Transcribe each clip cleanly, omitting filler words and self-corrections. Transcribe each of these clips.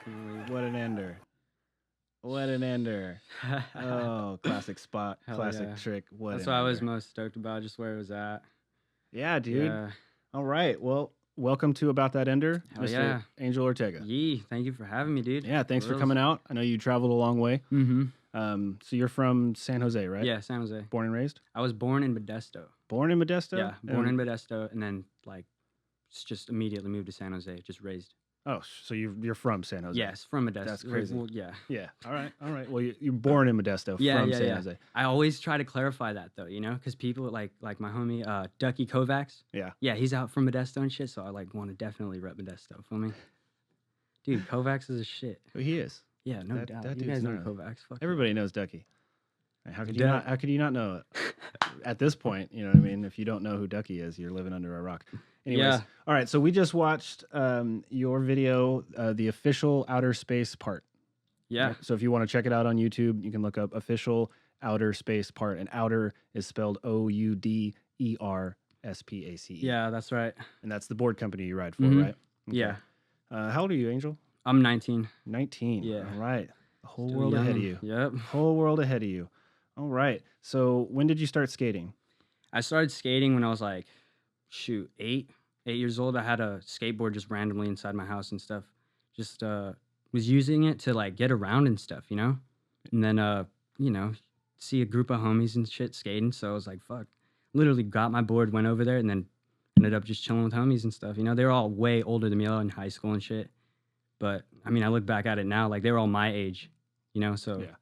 Definitely. What an ender. What an ender. Oh, classic spot. Hell classic yeah. trick. What That's an what I was ender. most stoked about, just where it was at. Yeah, dude. Yeah. All right. Well, welcome to About That Ender, Hell Mr. yeah. Angel Ortega. Yee. Thank you for having me, dude. Yeah, thanks for reals. coming out. I know you traveled a long way. Mm-hmm. So you're from San Jose, right? Yeah, San Jose. Born and raised? I was born in Modesto. Born in Modesto? Yeah, born in Modesto, and then just immediately moved to San Jose. Just raised. Oh, so you're from San Jose? Yes, from Modesto. That's crazy. Well, yeah. Yeah. All right. Well, you're born in Modesto from San Jose. I always try to clarify that though, because people like my homie Ducky Kovacs. Yeah. Yeah, he's out from Modesto and shit, so I want to definitely rep Modesto. Feel me? Dude, Kovacs is a shit. Well, he is. Yeah, no doubt. That You dude's guys know gnarly. Kovacs. Fuck Everybody knows Ducky. How could you Yeah. not? How could you not know it? At this point, you know what I mean. If you don't know who Ducky is, you're living under a rock. Anyways, Yeah. all right. So we just watched your video, the official Ouderspace part. Yeah. So if you want to check it out on YouTube, you can look up official Ouderspace part, and Outer is spelled Ouderspace. Yeah, that's right. And that's the board company you ride for, Mhm. right? Okay. Yeah. How old are you, Angel? I'm 19. 19. Yeah. All right. The whole Still world ahead of young. you. Yep. Whole world ahead of you. All right. So when did you start skating? I started skating when I was 8 years old. I had a skateboard just randomly inside my house and stuff. Just was using it to get around and stuff, And then see a group of homies and shit skating. So I was like, fuck. Literally got my board, went over there, and then ended up just chilling with homies and stuff. They were all way older than me in high school and shit. But I mean, I look back at it now, they were all my age, So Yeah.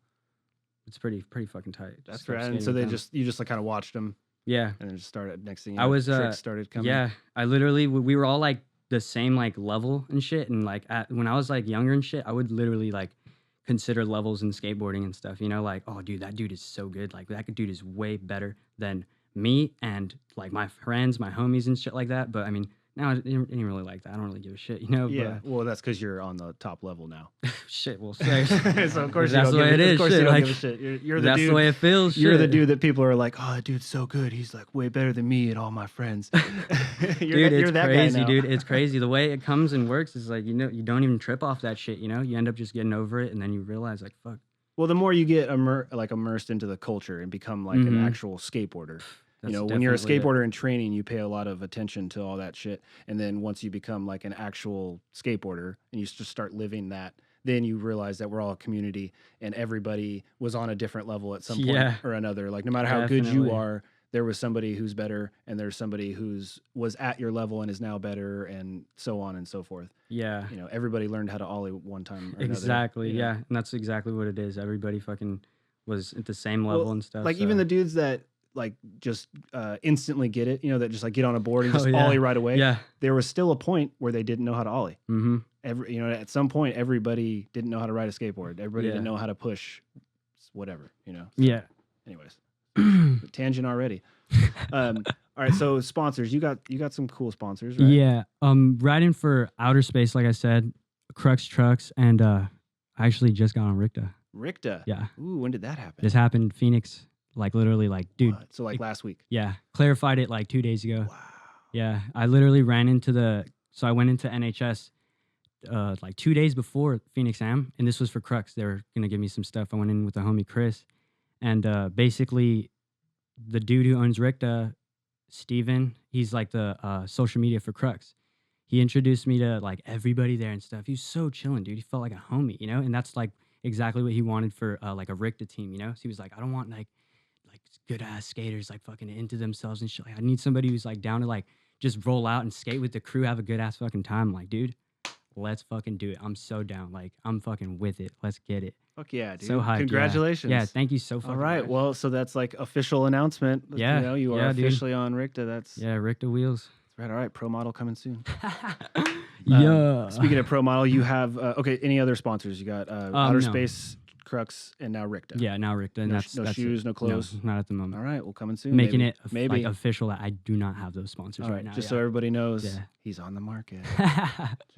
it's pretty fucking tight. Just That's start right. And skating so with them. you just kind of watched them Yeah. and then just started. Next thing you I know, was, tricks started coming. Yeah, I literally we were all the same level and shit, and when I was younger and shit, I would literally consider levels in skateboarding and stuff. Oh dude, that dude is so good. That dude is way better than me and my friends, my homies and shit like that. But I mean, now it ain't really like that. I don't really give a shit, Yeah. Well, that's because you're on the top level now. But, shit, well, say. So of course That's you the don't way give it Of is. course Shit, you don't give a shit. You're the that's dude. the way it feels. You're the shit. dude that people are like, oh, that dude's so good. He's way better than me and all my friends. Dude, it's that crazy, guy now. dude. It's crazy. The way it comes and works is you don't even trip off that shit. You end up just getting over it, and then you realize fuck. Well, the more you get immersed into the culture and become an Mhm. actual skateboarder. That's When you're a definitely it. skateboarder in training, you pay a lot of attention to all that shit. And then once you become an actual skateboarder and you just start living that, then you realize that we're all a community and everybody was on a different level at some point Yeah. or another. No matter how good you Definitely. are, there was somebody who's better and there's somebody was at your level and is now better and so on and so forth. Yeah. Everybody learned how to ollie one time or another. Exactly. you know? Yeah, and that's exactly what it is. Everybody fucking was at the same level and stuff. Even the dudes that just instantly get it, that just get on a board and just Oh, yeah. ollie right away. Yeah. There was still a point where they didn't know how to ollie. Mm-hmm. At some point, everybody didn't know how to ride a skateboard. Everybody Yeah. didn't know how to push whatever, Yeah. Anyways, tangent already. All right. So sponsors, you got some cool sponsors, right? Yeah. Riding for Ouderspace, like I said, Crux Trucks, and I actually just got on Ricta. Ricta. Yeah. Ooh, when did that happen? This happened in Phoenix, literally, dude. What? So last week. Yeah. Clarified it 2 days ago. Wow. Yeah. I literally ran into so I went into NHS 2 days before Phoenix Am, and this was for Crux. They were going to give me some stuff. I went in with the homie Chris, and basically the dude who owns Ricta, Steven, he's the social media for Crux. He introduced me to everybody there and stuff. He was so chilling, dude. He felt like a homie, and that's exactly what he wanted for a Ricta team, So he was like, I don't want good ass skaters fucking into themselves and shit. I need somebody who's down to just roll out and skate with the crew, have a good ass fucking time. Dude, let's fucking do it. I'm so down. I'm fucking with it. Let's get it. Fuck yeah, dude. So hyped. Congratulations. Yeah, thank you so fucking All right. much. Well, so that's official announcement. Yeah, You are yeah, dude. officially on Ricta. That's Ricta wheels. right. All right. Pro model coming soon. Yeah. Speaking of pro model, you have any other sponsors? You got Outer no. Space, Crux, and now Ricta. Yeah, now Ricta. And No, that's no that's shoes, it. no clothes? No, not at the moment. All right. Well, coming soon. Making maybe. it maybe official that I do not have those sponsors All right now. Just so everybody knows, Yeah. he's on the market.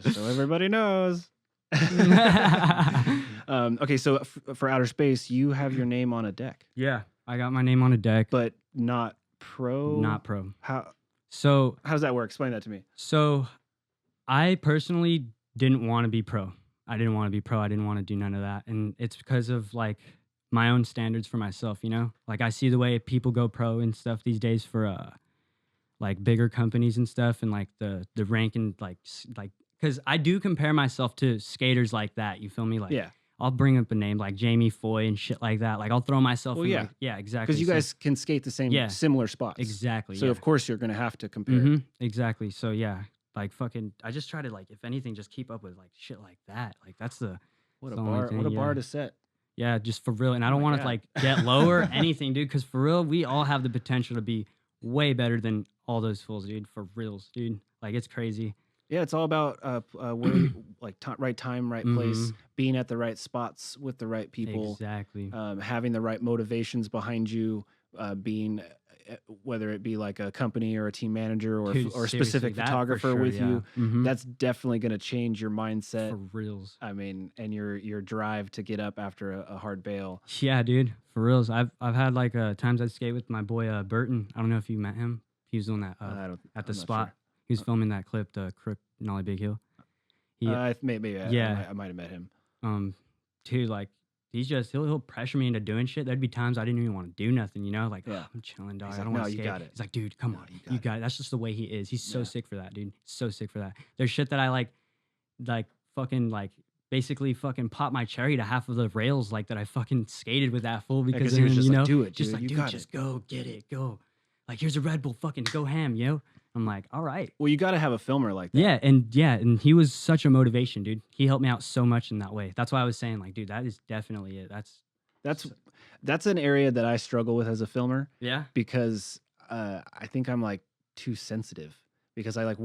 Just so everybody knows. Okay, so for Outer Space, you have your name on a deck, Yeah, I got my name on a deck, but not pro. not pro. How So does that work? Explain that to me. I personally didn't want to be pro. I didn't want to be pro. I didn't want to do none of that. And it's because of like my own standards for myself, you know? Like I see the way people go pro and stuff these days for like bigger companies and stuff, and like the rank and like because I do compare myself to skaters like that. You feel me? Like Yeah. I'll bring up a name like Jamie Foy and shit like that. Like I'll throw myself in like, yeah, exactly. Because you guys can skate the same similar spots. Exactly. So of course you're gonna have to compare. Exactly. So yeah, like fucking I just try to like, if anything, just keep up with like shit like that. Like that's the What a bar to set. Yeah, just for real. And I don't want to like get low or anything, dude, because for real, we all have the potential to be way better than all those fools, dude. For reals, dude. Like it's crazy. Yeah, it's all about where, like right time, right place, being at the right spots with the right people. Exactly. Having the right motivations behind you, being whether it be like a company or a team manager or Dude, or a specific photographer with you. That's definitely going to change your mindset. For reals. I mean, and your drive to get up after a hard bail. Yeah, dude. For reals. I've had like times I'd skate with my boy Burton. I don't know if you met him. He was doing that at the spot. Sure. He was filming that clip, the Crook Nollie Big Hill. Maybe I might have met him. Dude, like he'll pressure me into doing shit. There'd be times I didn't even want to do nothing, you know? Like, I'm chilling, dog. I don't want to skate. You got it. He's like, dude, come on. You got it. That's just the way he is. He's so sick for that, dude. So sick for that. There's shit that I like fucking like basically fucking pop my cherry to half of the rails like that I fucking skated with that fool because he was just you know, like, do it, just dude. like, you dude, got just go get it, go. Like, here's a Red Bull, fucking go ham, yo. I'm like, all right. Well, you got to have a filmer like that. Yeah, and he was such a motivation, dude. He helped me out so much in that way. That's why I was saying, like, dude, that is definitely it. That's an area that I struggle with as a filmer. Yeah, because I think I'm like too sensitive. Because I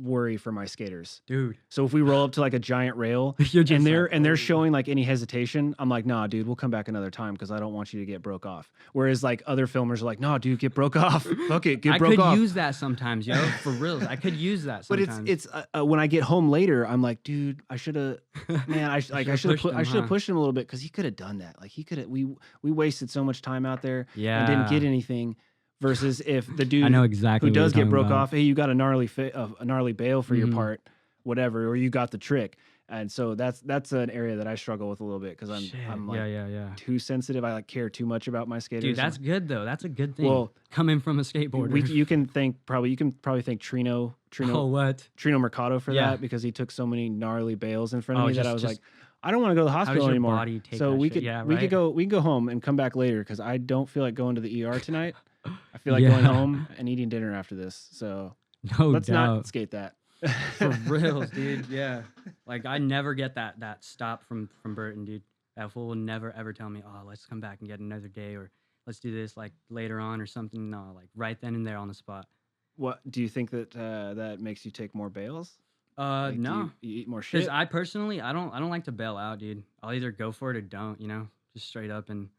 worry for my skaters, dude. So if we roll up to like a giant rail and they're showing like any hesitation, I'm like, nah, dude, we'll come back another time because I don't want you to get broke off. Whereas like other filmers are like, nah, dude, get broke off. Fuck it, get broke off. I could use that sometimes, yo, for reals. I could use that sometimes. But it's when I get home later, I'm like, dude, I should have, man, I should have pushed him a little bit because he could have done that. Like he could have. We wasted so much time out there and didn't get anything. Versus if the dude I know exactly who does get broke off, hey, you got a gnarly bail for your part, whatever, or you got the trick. And so that's an area that I struggle with a little bit because I'm like too sensitive. I like care too much about my skaters. Dude, that's good though. That's a good thing. Well, coming from a skateboarder, you can probably thank Trino Mercado for that because he took so many gnarly bails in front of me that I was like, I don't want to go to the hospital anymore. So we can go home and come back later because I don't feel like going to the ER tonight. I feel like going home and eating dinner after this. So let's not skate that. For reals, dude. Yeah. Like I never get that stop from Burton, dude. That fool will never ever tell me, oh, let's come back and get another day or let's do this like later on or something. No, like right then and there on the spot. What do you think that makes you take more bails? No. You eat more shit? Because I personally I don't like to bail out, dude. I'll either go for it or don't, you know, just straight up. And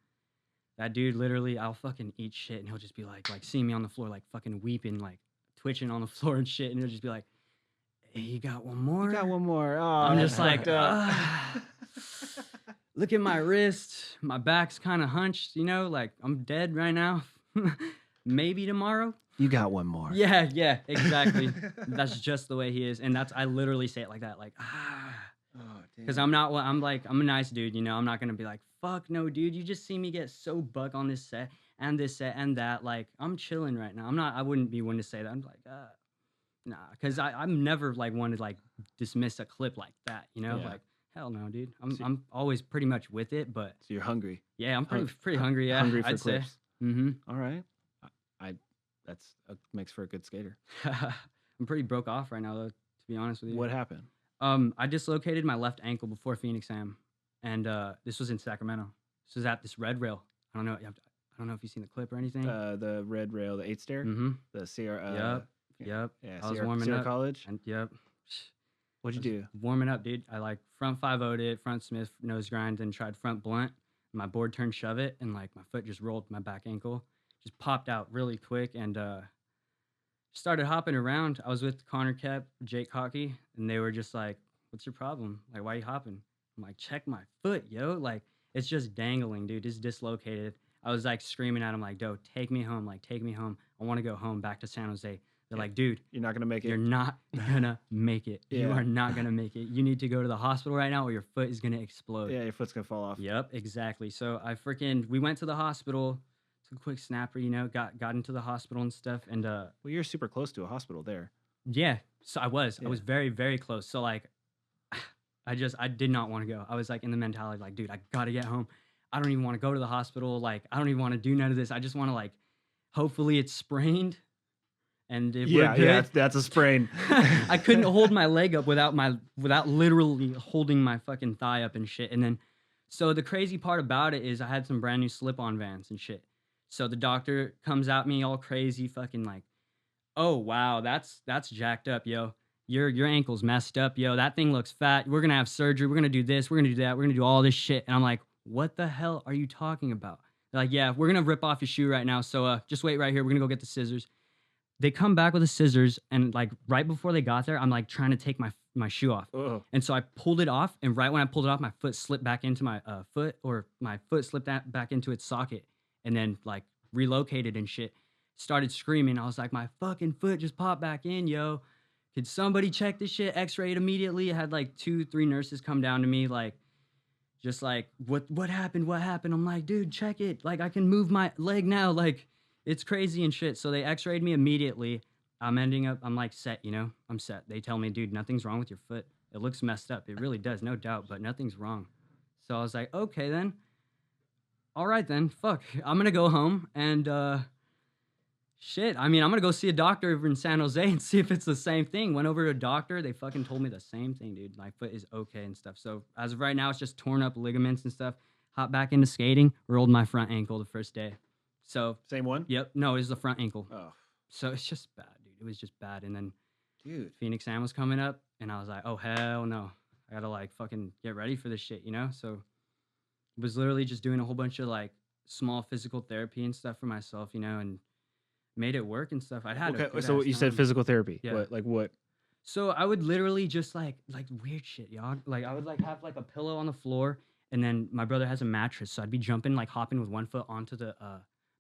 that dude, literally, I'll fucking eat shit, and he'll just be like seeing me on the floor, like fucking weeping, like twitching on the floor and shit, and he'll just be like, "Hey, you got one more? You got one more." Oh, I'm just like, look at my wrist, my back's kind of hunched, you know, like I'm dead right now. Maybe tomorrow. You got one more. Yeah, exactly. That's just the way he is, and I literally say it like that, like because I'm a nice dude, you know. I'm not gonna be like, fuck no, dude. You just see me get so buck on this set and that. Like, I'm chilling right now. I wouldn't be one to say that. I'm like, nah, because I'm never like one to like dismiss a clip like that, you know. Like, hell no, dude. I'm always pretty much with it, but so you're hungry. Yeah, I'm pretty hungry. Yeah, hungry for I'd clips. Say. All right, that's makes for a good skater. I'm pretty broke off right now, though. To be honest with you. What happened? I dislocated my left ankle before Phoenix Am, and this was in Sacramento. This was at this red rail. I don't know if you've seen the clip or anything. The red rail, the 8 stair. The CR. Yep. Yeah, I was warming up. College. And yep. What'd you do? Warming up, dude. I like front 5-0'd it, front Smith nose grind, then tried front blunt. My board turned shove it, and like my foot just rolled my back ankle, just popped out really quick, and started hopping around. I was with Connor Kep, Jake Hockey, and they were just like, "What's your problem? Like, why are you hopping?" I'm like, "Check my foot, yo! Like, it's just dangling, dude. It's dislocated." I was like screaming at him, like, "Yo, take me home! Like, take me home! I want to go home, back to San Jose." They're like, dude, you're not gonna make it. You're not gonna make it. You Yeah. are not gonna make it. You need to go to the hospital right now, or your foot is gonna explode. Yeah, your foot's gonna fall off. Yep, exactly. So we went to the hospital, took a quick snapper, got into the hospital and stuff, and Well, you're super close to a hospital there. yeah. So I was Yeah. very, very close. So like, I did not want to go. I was like in the mentality like, dude, I gotta get home. I don't even want to go to the hospital. Like, I don't even want to do none of this. I just want to like, hopefully it's sprained. And if we're good, that's a sprain. I couldn't hold my leg up without literally holding my fucking thigh up and shit. And then, so the crazy part about it is I had some brand new slip-on Vans and shit. So the doctor comes at me all crazy, fucking like, oh wow, that's jacked up, yo. Your ankle's messed up, yo. That thing looks fat. We're gonna have surgery. We're gonna do this. We're gonna do that. We're gonna do all this shit. And I'm like, what the hell are you talking about? They're like, yeah, we're gonna rip off your shoe right now. So just wait right here. We're gonna go get the scissors. They come back with the scissors, and like right before they got there, I'm like trying to take my shoe off. Ugh. And so I pulled it off, and right when I pulled it off, my foot slipped back into my foot, or my foot slipped back into its socket, and then like relocated and shit. Started screaming. I was like, my fucking foot just popped back in, yo. Could somebody check this shit? X-ray it immediately. I had like 2-3 nurses come down to me, like, just like, what happened? What happened? I'm like, dude, check it. Like, I can move my leg now. Like, it's crazy and shit. So they x-rayed me immediately. I'm like set, I'm set. They tell me, dude, nothing's wrong with your foot. It looks messed up. It really does, no doubt, but nothing's wrong. So I was like, okay then. All right then, fuck. I'm gonna go home and shit. I mean, I'm gonna go see a doctor over in San Jose and see if it's the same thing. Went over to a doctor. They fucking told me the same thing, dude. My foot is okay and stuff. So as of right now, it's just torn up ligaments and stuff. Hop back into skating. Rolled my front ankle the first day. So Same one? Yep. No, it was the front ankle. Oh, So it's just bad, dude. It was just bad. And then dude. Phoenix Sam was coming up, and I was like, oh hell no. I gotta like fucking get ready for this shit, So it was literally just doing a whole bunch of like small physical therapy and stuff for myself, and made it work and stuff. I'd had Okay, so you said physical therapy. Yeah. What? So I would literally just like weird shit, y'all. Like I would like have like a pillow on the floor, and then my brother has a mattress, so I'd be jumping, like hopping with one foot onto the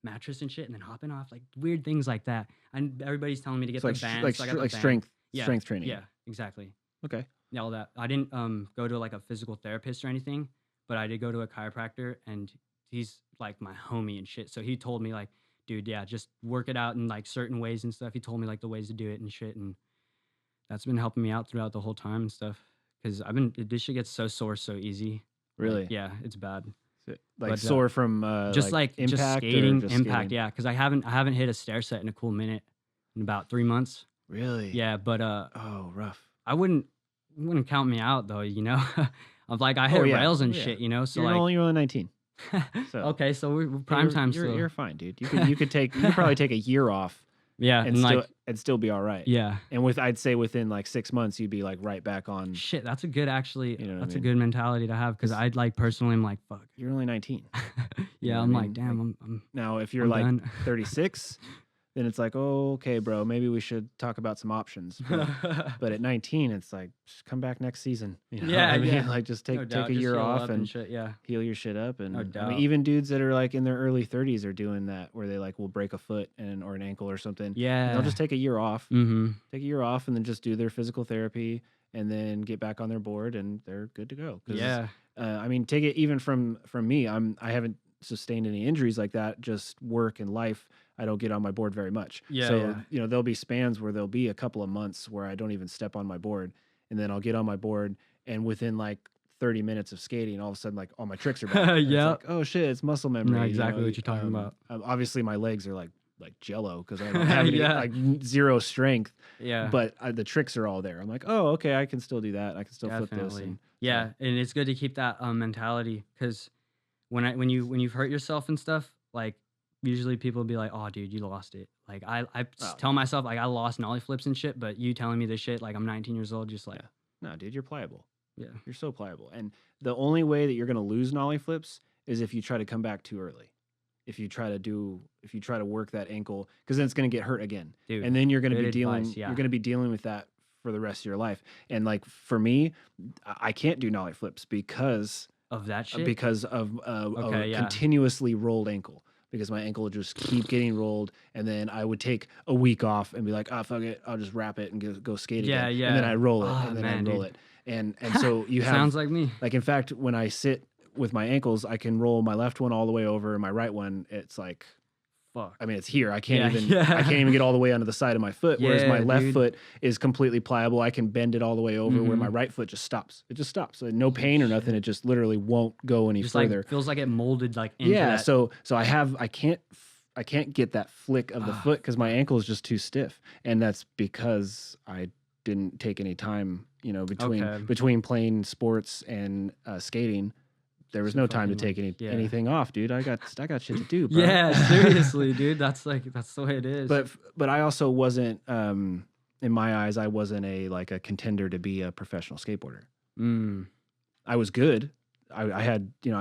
mattress and shit, and then hopping off, like weird things like that. And everybody's telling me to get So the bands, like so I got the band. strength training. Yeah, exactly. Okay. Yeah, all that. I didn't go to like a physical therapist or anything, but I did go to a chiropractor, and he's like my homie and shit. So he told me like, dude, yeah, just work it out in like certain ways and stuff. He told me like the ways to do it and shit, and that's been helping me out throughout the whole time and stuff. Because this shit gets so sore so easy. Really? Like, yeah, it's bad. Like But, sore from Just impact just or skating, just impact. skating? Yeah, because I haven't hit a stair set in a cool minute in about 3 months. Really? Yeah, but Oh, rough. I wouldn't count me out though. I'm like I hit rails and shit. So you're like only 19. So okay, so we're prime time still. You're fine, dude. You could probably take a year off. Yeah, and still be all right. Yeah. And I'd say within like 6 months you'd be like right back on. Shit, that's a good actually. You know what that's I a mean? good mentality to have because I'd like personally, I'm like fuck. You're only 19. Yeah, know what I'm I like mean? damn. I'm Now if you're I'm like done. 36, then it's like, oh, okay, bro, maybe we should talk about some options. But at 19, it's like, just come back next season. You know Yeah, what I mean? yeah. Like just No take doubt, a just year heal off up and shit. Yeah. heal your shit up. And No I mean, doubt. even dudes that are like in their early 30s are doing that, where they like will break a foot or an ankle or something. Yeah. And they'll just take a year off, Mm-hmm. take a year off, and then just do their physical therapy, and then get back on their board, and they're good to go. 'Cause, Yeah. I mean, take it even from me. I haven't sustained any injuries like that. Just work and life. I don't get on my board very much. Yeah, So yeah. there'll be spans where there'll be a couple of months where I don't even step on my board, and then I'll get on my board, and within like 30 minutes of skating, all of a sudden like all my tricks are back. And it's Yep. like, oh shit, it's muscle memory. Know exactly what you're talking about. Obviously, my legs are like jello because I don't have any, Yeah. like zero strength. Yeah. But the tricks are all there. I'm like, oh, okay, I can still do that. I can still flip this. Definitely. And Yeah, and it's good to keep that mentality because when you've hurt yourself and stuff, like usually people will be like, "Oh, dude, you lost it." Like I tell myself like I lost nollie flips and shit, but you telling me this shit like I'm 19 years old, just like no, dude, you're pliable. yeah, You're so pliable. And the only way that you're gonna lose nollie flips is if you try to come back too early. If you try to work that ankle, because then it's gonna get hurt again, dude. and then you're gonna good be dealing. advice, yeah. You're gonna be dealing with that for the rest of your life. And like for me, I can't do nollie flips because of that shit. because of Okay, a yeah. continuously rolled ankle. because my ankle would just keep getting rolled, and then I would take a week off and be like, "Ah, fuck it, I'll just wrap it and go skate again." Yeah. And then I roll it, Oh, and then man, I roll dude. it, and so you have Sounds like me. like, in fact, when I sit with my ankles, I can roll my left one all the way over, and my right one, it's like, Fuck. I mean, it's here. I can't Yeah, I can't even get all the way onto the side of my foot. Whereas my Yeah, left dude. foot is completely pliable. I can bend it all the way over. Where my right foot just stops. It just stops. So no pain or nothing. It just literally won't go any Just further. like feels like it molded like into Yeah. that. So I can't get that flick of the foot because my ankle is just too stiff, and that's because I didn't take any time. Between playing sports and skating. There was no time to take anything off, dude. I got shit to do, bro. Yeah, seriously, dude. That's the way it is. But I also wasn't in my eyes, I wasn't a contender to be a professional skateboarder. I was good. I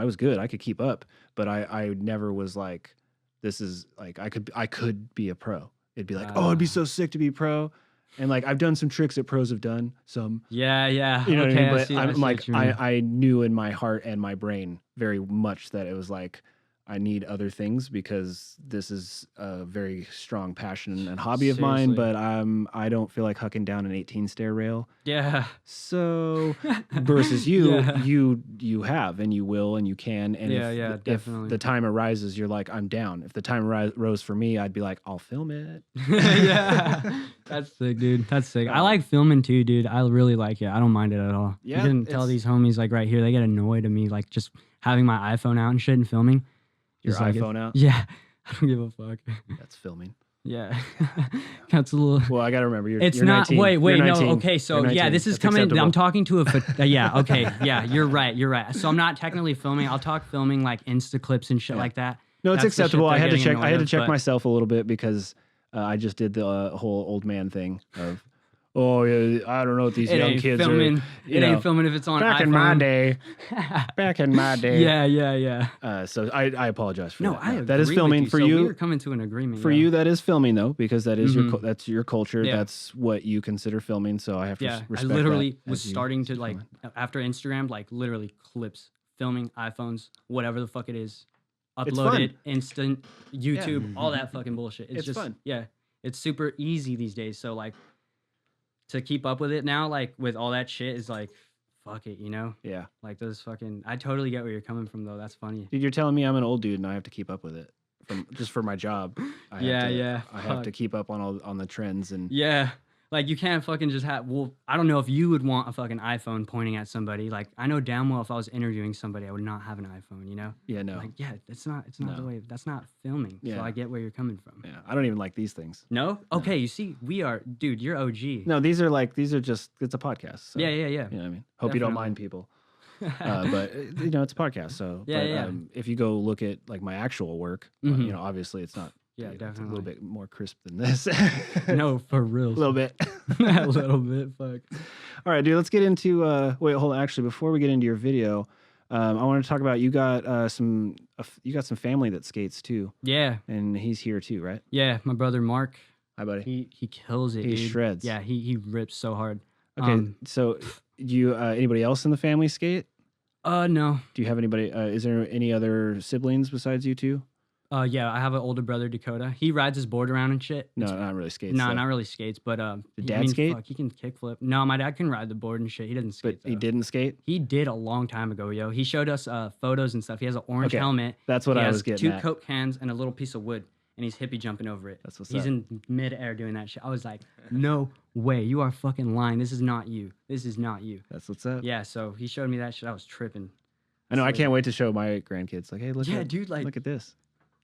was good. I could keep up, but I never was like, this is like I could be a pro. It'd be like, oh, it'd be so sick to be pro. And like I've done some tricks that pros have done. Some yeah. You know what I mean? But I I'm like I knew in my heart and my brain very much that it was like I need other things because this is a very strong passion and hobby of mine. But I don't feel like hucking down an 18-stair rail. Yeah. So versus you, Yeah. you have and you will and you can. And if definitely. the time arises, you're like, I'm down. If the time rose for me, I'd be like, I'll film it. Yeah. That's sick, dude. That's sick. I like filming too, dude. I really like it. I don't mind it at all. Yeah, you can tell these homies like right here, they get annoyed at me like just having my iPhone out and shit and filming. Your Just like iPhone out? Yeah. I don't give a fuck. That's filming. Yeah. That's a little. Well, I got to remember. You're not. 19. Wait. You're 19. No. Okay. So You're yeah, 19. this is That's coming. acceptable. I'm talking to a. Yeah. Okay. Yeah. You're right. So I'm not technically filming. I'll talk filming like Insta clips and shit like that. No, it's That's the shit acceptable. I they're had to getting check. I had to annoyed check of, but- myself a little bit because I just did the whole old man thing of, oh yeah, I don't know what these It young ain't kids filming. are. It ain't filming if it's on Back iPhone. in my day. Back in my day. Yeah. So I apologize for that. I agree That is with filming you. for So you. we were coming to an agreement. For you, that is filming though, because that is that's your culture. Yeah. That's what you consider filming. So I have to Yeah, I respect literally that was as you starting to keep like filming. after Instagram, like literally clips, filming iPhones, whatever the fuck it is, It's upload fun. it, instant, YouTube, all that fucking bullshit. It's just fun. Yeah, it's super easy these days. So like to keep up with it now, like with all that shit, is like fuck it, you know? Yeah. Like those fucking. I totally get where you're coming from though. That's funny. Dude, you're telling me I'm an old dude and I have to keep up with it just for my job. I have to keep up on the trends and Yeah. Like, you can't fucking just have, well, I don't know if you would want a fucking iPhone pointing at somebody. Like, I know damn well if I was interviewing somebody, I would not have an iPhone, you know? yeah, no. Like, yeah, it's not No. the way, that's not filming. Yeah. So I get where you're coming from. Yeah, I don't even like these things. No? Okay, you see, dude, you're OG. No, these are just, it's a podcast. So, Yeah. You know what I mean? Hope you don't mind people. But, it's a podcast. So, Yeah. if you go look at like my actual work, Mhm. obviously it's not. Yeah, It's a definitely. little bit more crisp than this. No, for real. A little bit. A little bit, fuck. All right, dude, let's get into, wait, hold on. Actually, before we get into your video, I want to talk about, you got some family that skates too. Yeah, And he's here too, right? yeah, my brother Mark, Hi, buddy. he kills it, He dude. shreds. Yeah, he rips so hard. Okay, so do you, anybody else in the family skate? No. Do you have anybody, is there any other siblings besides you two? Yeah, I have an older brother, Dakota. He rides his board around and shit. No, not really skates. No, though. not really skates, but Did dad skate? Fuck, he can kickflip. No, my dad can ride the board and shit. He doesn't But skate. he though. didn't skate? He did a long time ago, yo. He showed us photos and stuff. He has an orange Okay, helmet. that's what he I has was getting 2 at. Coke cans and a little piece of wood, and he's hippie jumping over it. That's what's He's up. in midair doing that shit. I was like, no way, you are fucking lying. This is not you. This is not you. That's what's up. Yeah, so he showed me that shit. I was tripping. I know, I So- can't wait to show my grandkids. Like, hey, look Yeah, at, dude, like- look at this.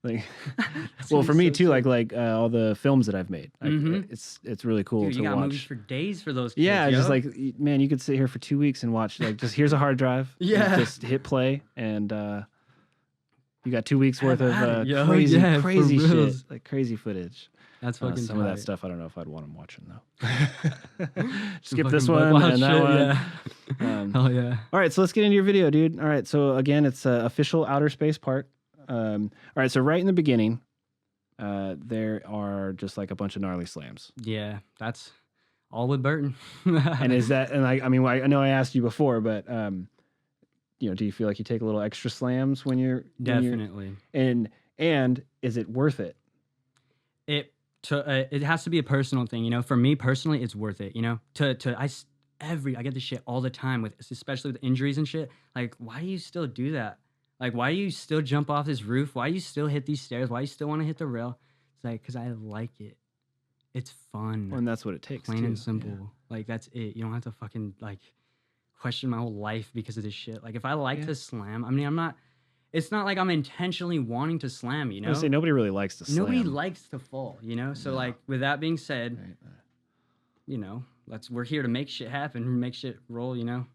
Like, That's well, gonna for be me so too, sick. like all the films that I've made, Mhm. it's really cool Dude, to you got watch. movies for days for those kids, Yeah, yo. just like, man, you could sit here for 2 weeks and watch, like, just here's a hard drive. Yeah. Just hit play, and you got 2 weeks worth Have at of it, yo. crazy, Yeah, for crazy shit, reals. like crazy footage. That's fucking Some of that tight. stuff, I don't know if I'd want them watching though. Some Skip this fucking one wild and that shit, one. Yeah. Um, Hell yeah. All right, so let's get into your video, dude. All right, so again, it's official Ouderspace part. All right, so right in the beginning, there are just like a bunch of gnarly slams. Yeah, that's all with Burton. And is that, and I mean, I know I asked you before, but do you feel like you take a little extra slams when you're Definitely. and And is it worth it? It has to be a personal thing, you know. For me personally, it's worth it, you know. I get this shit all the time with, especially with injuries and shit. Like, why do you still do that? Like, why do you still jump off this roof? Why do you still hit these stairs? Why do you still want to hit the rail? It's like, because I like it. It's fun. Well, and that's what it takes. Plain too. and simple. Yeah. Like, that's it. You don't have to fucking like question my whole life because of this shit. Like, if I like to slam, I mean, it's not like I'm intentionally wanting to slam, you know? I say nobody really likes to slam. Nobody likes to fall, you know? So, like, with that being said, Right. you know, we're here to make shit happen, make shit roll, you know?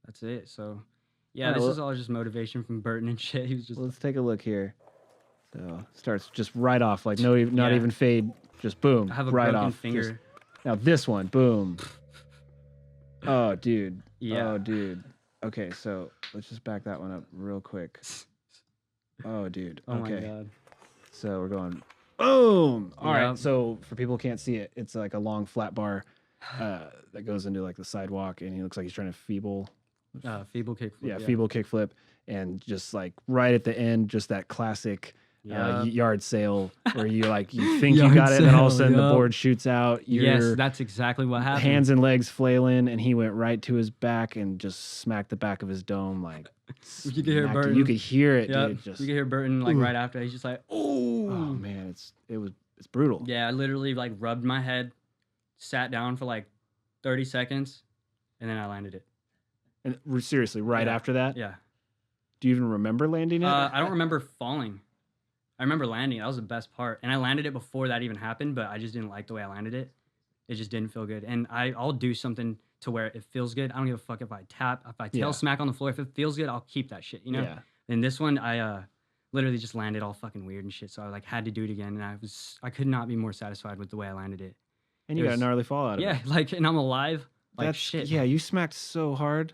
That's it. So, yeah, this is all just motivation from Burton and shit. He was just... Let's take a look here. So, starts just right off, like not even fade, just boom, I have a right broken off. finger. Now this one, boom. Oh, dude. Yeah. Oh, dude. Okay, so let's just back that one up real quick. Oh, dude. Oh, okay. my God. So we're going, boom. All right. Yep. So for people who can't see it, it's like a long flat bar that goes into like the sidewalk, and he looks like he's trying to feeble kickflip. Yeah, feeble kickflip, and just like right at the end, just that classic yard sale where you think you got it, and then all of a sudden the board shoots out. Yes, that's exactly what happened. Hands and legs flailing, and he went right to his back and just smacked the back of his dome. Like you could hear Burton. You could hear it, dude. You could hear Burton like right after. He's just like, oh man, it's brutal. Yeah, I literally like rubbed my head, sat down for like 30 seconds, and then I landed it. And seriously, right after that? Yeah. Do you even remember landing it? I don't remember falling. I remember landing. That was the best part. And I landed it before that even happened, but I just didn't like the way I landed it. It just didn't feel good. And I'll do something to where it feels good. I don't give a fuck if I tap, if I tail smack on the floor. If it feels good, I'll keep that shit, you know? Yeah. And this one, I literally just landed all fucking weird and shit. So I like had to do it again. And I could not be more satisfied with the way I landed it. And you got a gnarly fall out of it. Yeah, like, and I'm alive. Like, that's shit. Yeah, you smacked so hard.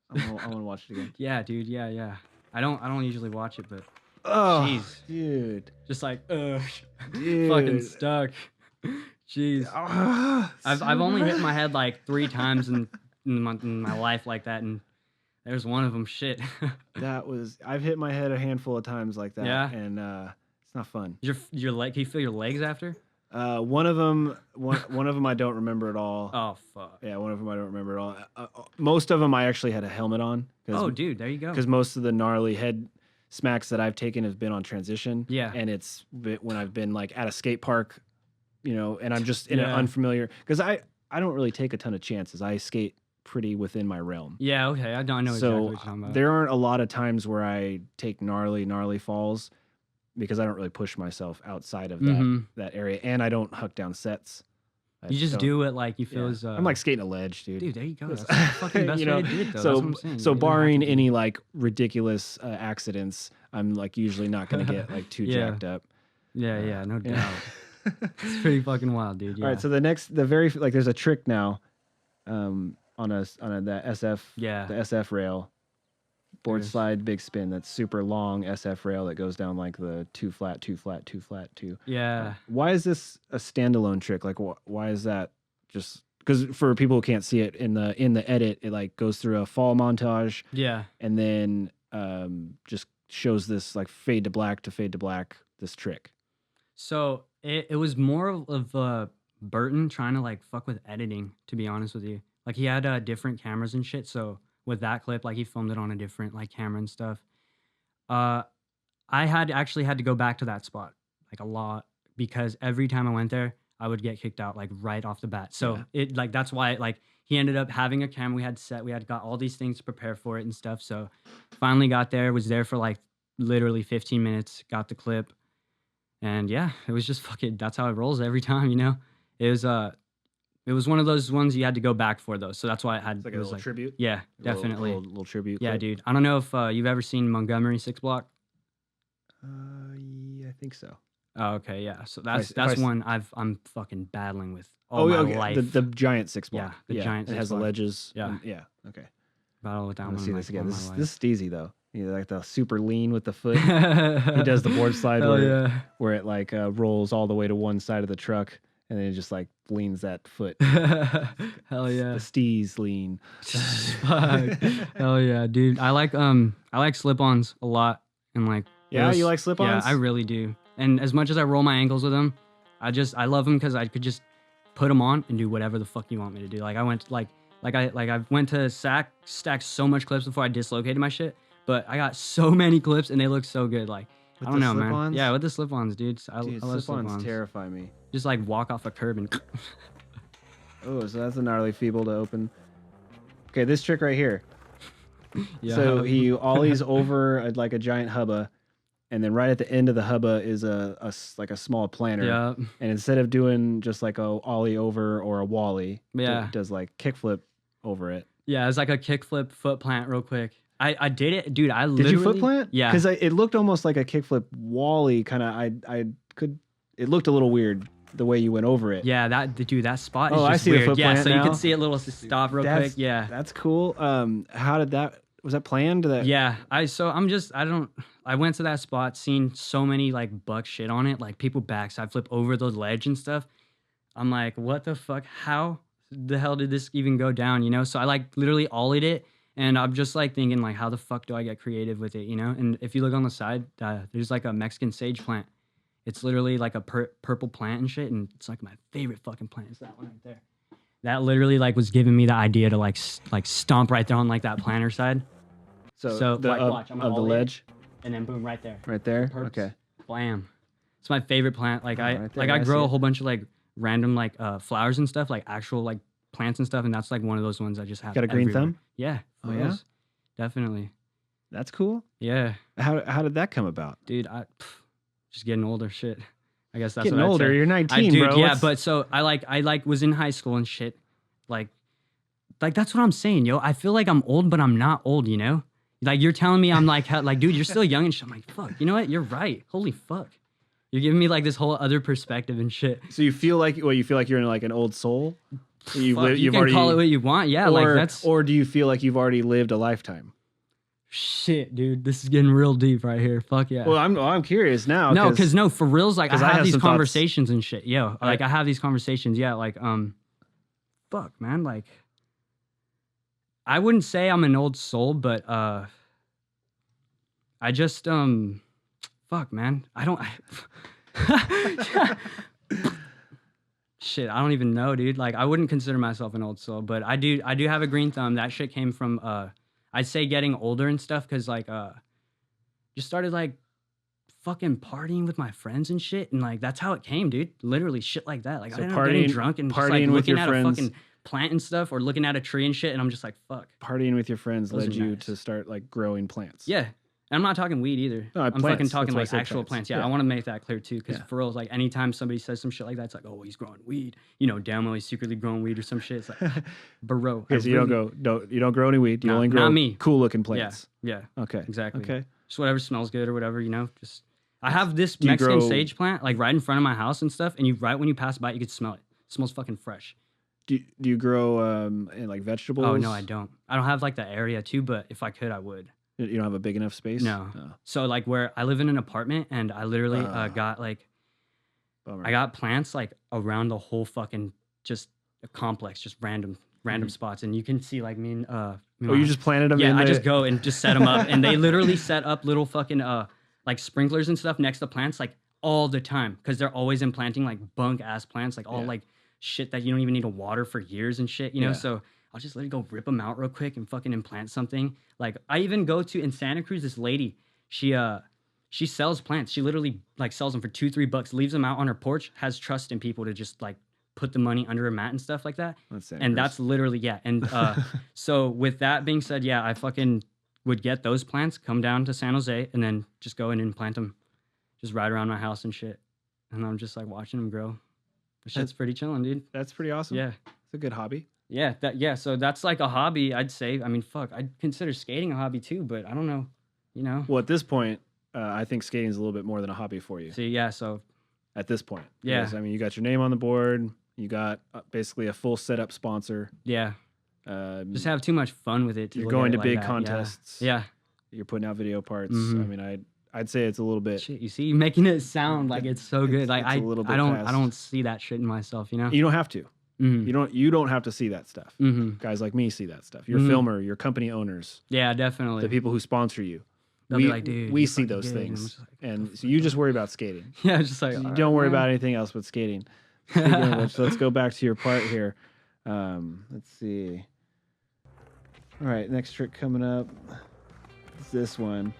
I want to watch it again. Yeah, dude. Yeah. I don't usually watch it, but oh, jeez, dude, just like dude. fucking stuck. Jeez, I've only hit my head like 3 times in my life like that, and there's one of them. Shit. I've hit my head a handful of times like that. Yeah, and it's not fun. Your leg? Can you feel your legs after? One of them I don't remember at all. Oh fuck. Yeah, one of them I don't remember at all. Most of them I actually had a helmet on. Oh, dude, there you go. Because most of the gnarly head smacks that I've taken have been on transition. Yeah. And it's when I've been like at a skate park, you know, and I'm just in an unfamiliar. Because I don't really take a ton of chances. I skate pretty within my realm. Yeah. Okay. I know exactly what you're talking about. There aren't a lot of times where I take gnarly falls, because I don't really push myself outside of that area, and I don't huck down sets. You just do it like you feel as... I'm like skating a ledge, dude. Dude, there you go. That's the fucking best way to do it, though. That's what I'm saying. So barring any like ridiculous accidents, I'm like usually not going to get like too jacked up. Yeah, no doubt. It's pretty fucking wild, dude. Yeah. All right, so there's a trick now on the SF, the SF rail. Board slide, big spin. That's super long SF rail that goes down like the 2 flat, 2 flat, 2 flat, 2. Yeah. Why is this a standalone trick? Like, why is that just? Because for people who can't see it in the edit, it like goes through a fall montage. Yeah. And then just shows this like fade to black, this trick. So it was more of Burton trying to like fuck with editing, to be honest with you. Like he had different cameras and shit, so. With that clip, like he filmed it on a different like camera and stuff. I had to go back to that spot like a lot, because every time I went there, I would get kicked out like right off the bat. So it like that's why like he ended up having a camera. We had got all these things to prepare for it and stuff. So finally got there, was there for like literally 15 minutes, got the clip, and yeah, it was just fucking. That's how it rolls every time, you know. It was one of those ones you had to go back for, though. So that's why It's like a little tribute? Yeah, definitely. Little tribute. Yeah, clip. dude. I don't know if you've ever seen Montgomery 6 Block. Yeah, I think so. Oh, okay, yeah. So that's one I'm fucking battling with my life. The giant 6 block. Yeah, the giant 6 It has block. the ledges. Yeah. Yeah, okay. Battle with that one. Let's see this again. all This my is life. easy, though. Like the super lean with the foot. He does the board slide where it like rolls all the way to one side of the truck, and then it just like leans that foot. Hell yeah. The steez lean. Fuck. Hell yeah, dude. I like slip-ons a lot, and like Yeah, you like slip-ons? Yeah, I really do. And as much as I roll my ankles with them, I love them because I could just put them on and do whatever the fuck you want me to do. Like I went I went to stack so much clips before I dislocated my shit, but I got so many clips and they look so good. Like With I don't the know, man. slip-ons? Yeah, with the slip-ons, dude. I love slip-ons terrify me. Just like walk off a curb and. Oh, so that's a gnarly feeble to open. Okay, this trick right here. Yeah. So he ollies over like a giant hubba, and then right at the end of the hubba is like a small planter. Yeah. And instead of doing just like a ollie over or a wally, Yeah, it does like kickflip over it. Yeah, it's like a kickflip foot plant real quick. I did it, dude. Did you foot plant? Yeah, because it looked almost like a kickflip wally kind of. It looked a little weird the way you went over it. Yeah, that spot is I just see weird. the foot Yeah, plant so now. you can see a little stop real quick. Yeah, that's cool. How did that? Was that planned? Yeah, I went to that spot, seen so many like buck shit on it, like people backside flip over the ledge and stuff. I'm like, what the fuck? How the hell did this even go down? You know? So I like literally ollied it, and I'm just like thinking like, how the fuck do I get creative with it? You know? And if you look on the side, there's like a Mexican sage plant. It's literally like a purple plant and shit, and it's like my favorite fucking plant is that one right there. That literally like was giving me the idea to like stomp right there on like that planter side. So like, watch, I'm of the ledge, and then boom, right there. right there. Perps. Okay. Blam. It's my favorite plant. Like right there, I I grow see a it. whole bunch of like random like flowers and stuff, like actual like plants and stuff, and that's like one of those ones I just have. Got a green everywhere. thumb? Yeah. Oh, for yeah? reals. Definitely. That's cool. Yeah, How did that come about? dude. Just getting older. Shit. I guess that's Getting what I'd older. say. You're 19, Dude, bro. yeah, What's- but so I was in high school and shit. Like that's what I'm saying, yo. I feel like I'm old, but I'm not old, you know? Like you're telling me I'm like dude, you're still young and shit. I'm like, fuck, you know what? You're right. Holy fuck. You're giving me like this whole other perspective and shit. So you feel like you're in like an old soul. Fuck, you can already, call it what you want. Yeah, like that's Or do you feel like you've already lived a lifetime? shit, dude. This is getting real deep right here. Fuck yeah. Well, I'm curious now. No, because no, for reals, like I 'cause I have have these some thoughts. conversations and shit. Yo, like I have these conversations. Yeah, like fuck, man. Like I wouldn't say I'm an old soul, but I just fuck, man. I don't. Shit, I don't even know, dude. Like I wouldn't consider myself an old soul, but I do have a green thumb. That shit came from I'd say getting older and stuff, because like just started like fucking partying with my friends and shit, and like that's how it came, dude. Literally shit like that. Like So I ended up getting partying- drunk and just partying like with looking your at friends- a fucking plant and stuff, or looking at a tree and shit, and I'm just like, fuck. Partying with your friends Those led are you nice. to start like growing plants. Yeah. And I'm not talking weed either. No, I'm plants. fucking That's talking why I like said actual plants. plants. Yeah, Yeah. I want to make that clear too, because Yeah. for real, like anytime somebody says some shit like that, it's like, oh, he's growing weed. You know, damn well he's secretly growing weed or some shit. It's like, bro. Okay, so you don't grow any weed. You No, only grow not me. cool looking Yeah, plants. yeah, Okay. exactly. Okay. Just whatever smells good or whatever, you know. Just I have this Do you Mexican grow- sage plant like right in front of my house and stuff, and right when you pass by, you could smell it. It smells fucking fresh. Do you grow in like vegetables? Oh no, I don't. I don't have like the area too, but if I could, I would. You don't have a big enough space? No. Oh, So like where I live in an apartment, and I literally got like. bummer. I got plants like around the whole fucking just a complex, just random spots, and you can see like me and Oh, you just planted them yeah. in I the... just go and just set them up, and they literally set up little fucking like sprinklers and stuff next to plants like all the time, because they're always implanting like bunk ass plants, like all like shit that you don't even need to water for years and shit, you know. Yeah. So I'll just let it go rip them out real quick and fucking implant something. Like I even go to in Santa Cruz, this lady, she sells plants. She literally like sells them for $2-3, leaves them out on her porch, has trust in people to just like put the money under a mat and stuff like that. That's literally, yeah. And so with that being said, yeah, I fucking would get those plants, come down to San Jose, and then just go in and plant them just right around my house and shit. And I'm just like watching them grow. The shit's pretty chilling, dude. That's pretty awesome. Yeah. It's a good hobby. Yeah, so that's like a hobby, I'd say. I mean, fuck, I'd consider skating a hobby too, but I don't know, you know? Well, at this point, I think skating is a little bit more than a hobby for you. See, yeah, so At this point. Yeah. Because, I mean, you got your name on the board. You got basically a full setup sponsor. yeah, just have too much fun with it. To You're look at going it to like big that. contests. Yeah. You're putting out video parts. Mhm. I mean, I'd say it's a little bit. Shit, you see, you're making it sound like it's so good. Like it's a little bit I past. don't see that shit in myself, you know? You don't have to. Mm-hmm. You don't have to see that stuff. Mm-hmm. Guys like me see that stuff. Your Mhm. filmer, your company owners, Yeah, definitely. the people who sponsor you. they'll be like, dude, we you're see fucking those good. things, Like, and so you just worry about skating. yeah, just like, You all don't right, worry man. about anything else but skating. Speaking of which, let's go back to your part here. Let's see. All right, next trick coming up. It's this one.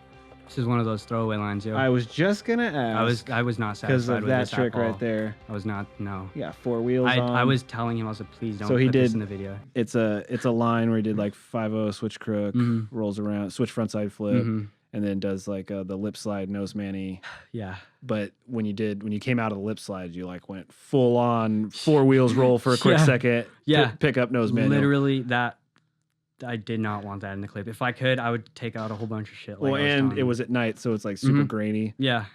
This is one of those throwaway lines, yo. I was just gonna ask. I was not because satisfied of with that this trick at all. right there. I was not. No. Yeah, 4 wheels on. I was telling him, I was like, please don't So he put this did- in the video. It's a line where he did like 5-0 switch crook, rolls around, switch frontside flip, and then does like the lip slide nose manny. Yeah. But when you came out of the lip slide, you like went full on 4 wheels roll for a quick Yeah. second. Yeah. Pick up nose manny. Literally that. I did not want that in the clip. If I could, I would take out a whole bunch of shit. Like Well, and it was at night, so it's like super grainy. Yeah.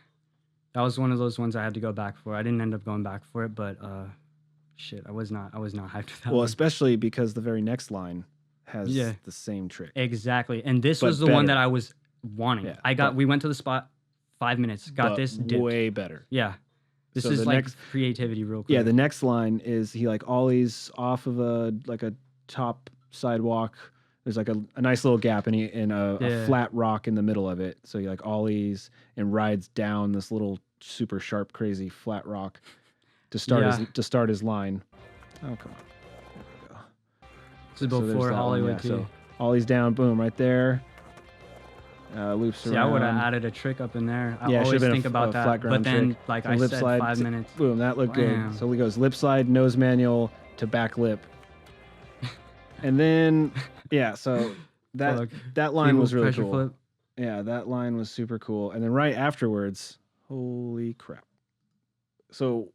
That was one of those ones I had to go back for. I didn't end up going back for it, but shit, I was not hyped for that Well, one. especially because the very next line has Yeah. the same trick. Exactly. And this But was the one better. that I was wanting. Yeah, we went to the spot, 5 minutes, got But this, dipped. way better. Yeah. This So is the like next- creativity real quick. Yeah, the next line is he like ollies off of a top sidewalk. There's like a nice little gap in a flat rock in the middle of it. So he like ollies and rides down this little super sharp, crazy flat rock to start his line. Oh, come on. There we go. This is So there's before that one, Hollywood yeah. too. So ollies down, boom, right there. Loops See, around. I would have added a trick up in there. I Yeah, it always should've been think about a that. flat ground But then, trick. like So I lip said, slide 5 to- minutes. Boom, that looked Bam. good. So he goes lip slide, nose manual to back lip. And then, yeah, so Fuck. that line Feeble was really pressure cool. flip. Yeah, that line was super cool. And then right afterwards, holy crap. So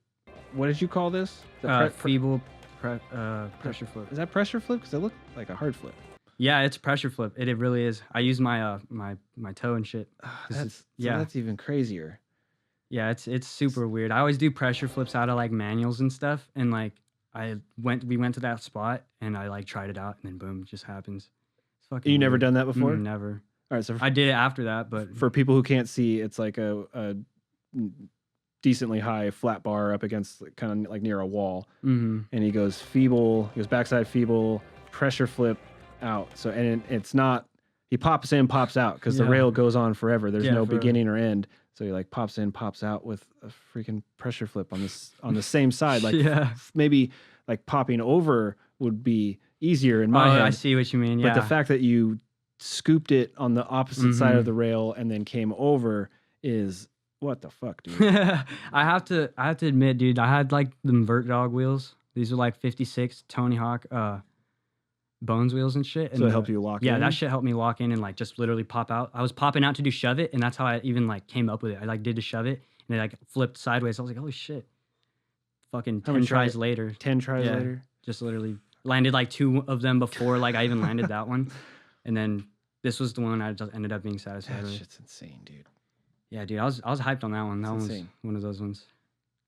what did you call this? The Feeble pressure flip. Is that pressure flip? Because it looked like a hard flip. Yeah, it's pressure flip. It really is. I use my my toe and shit. That's even crazier. Yeah, it's super weird. I always do pressure flips out of like manuals and stuff, and like we went to that spot and I like tried it out, and then boom, it just happens. It's fucking. You never weird. done that before? Never. All right, so I did it after that, but for people who can't see, it's like a decently high flat bar up against kind of like near a wall, and he goes backside feeble, pressure flip out. So and it's not, he pops in, pops out because the rail goes on forever. There's no beginning or end. So he like pops in, pops out with a freaking pressure flip on the same side. Like maybe like popping over would be easier in my head. I see what you mean. Yeah. But the fact that you scooped it on the opposite side of the rail and then came over is what the fuck, dude. I have to admit, dude, I had like the Vert Dog wheels. These are like 56 Tony Hawk Bones wheels and shit. And so it helped you lock in? Yeah, that shit helped me lock in and like just literally pop out. I was popping out to do shove it, and that's how I even like came up with it. I like did to shove it, and it like flipped sideways. I was like, holy shit. Fucking 10 tries later. 10 tries later? Just literally landed like 2 of them before like I even landed that one. And then this was the one I just ended up being satisfied with. That shit's insane, dude. Yeah, dude, I was hyped on that one. That was insane. one of those ones.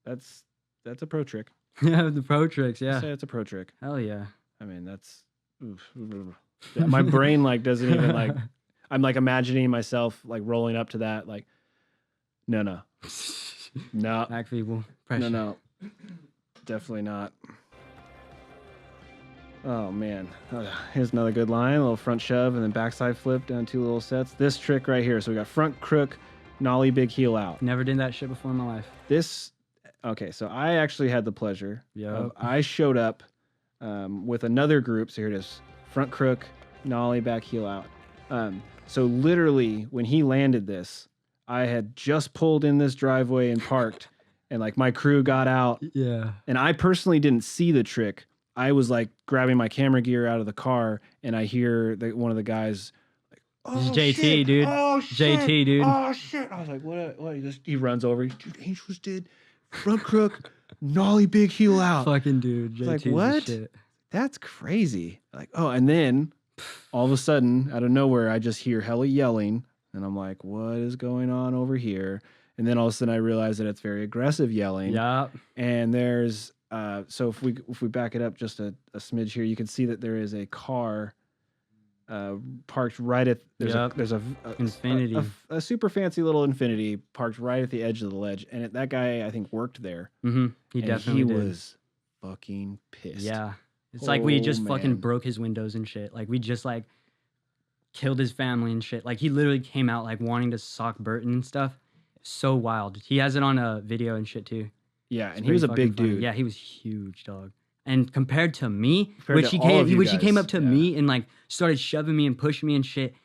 That's a pro trick. Yeah, the pro tricks, yeah. I'd say it's a pro trick. Hell yeah. I mean, that's yeah, my brain like doesn't even like, I'm like imagining myself like rolling up to that like no Back feeble pressure. no definitely not. Oh man, here's another good line. A little front shove and then backside flip down 2 little sets. This trick right here. So we got front crook, nollie, big heel out. Never did that shit before in my life. Okay, so I actually had the pleasure. Yep. I showed up with another group. So here it is: front crook, nollie, back heel out. So literally, when he landed this, I had just pulled in this driveway and parked, and like my crew got out. Yeah. And I personally didn't see the trick. I was like grabbing my camera gear out of the car, and I hear one of the guys like, "Oh, This is JT, shit. dude. Oh, shit. JT, dude. Oh shit!" I was like, "What?" He runs over. Dude, Angels did front crook, nollie, big heel out. Fucking dude. JT's like, the what? shit. That's crazy. Like, oh, and then all of a sudden, out of nowhere, I just hear hella yelling, and I'm like, "What is going on over here?" And then all of a sudden, I realize that it's very aggressive yelling. Yeah. And there's so if we back it up just a smidge here, you can see that there is a car parked right at there's a Infinity. a super fancy little Infinity parked right at the edge of the ledge, and that guy I think worked there. Mm-hmm. He and definitely he did. was fucking pissed. Yeah. It's like we just fucking man. broke his windows and shit. Like we just like killed his family and shit. Like he literally came out like wanting to sock Burton and stuff. So wild. He has it on a video and shit too. Yeah, It's and he was a pretty big fucking funny. dude. Yeah, he was huge, dog. And compared to me, Compared which to he all came, of you which he came guys, up to yeah. me and like started shoving me and pushing me and shit.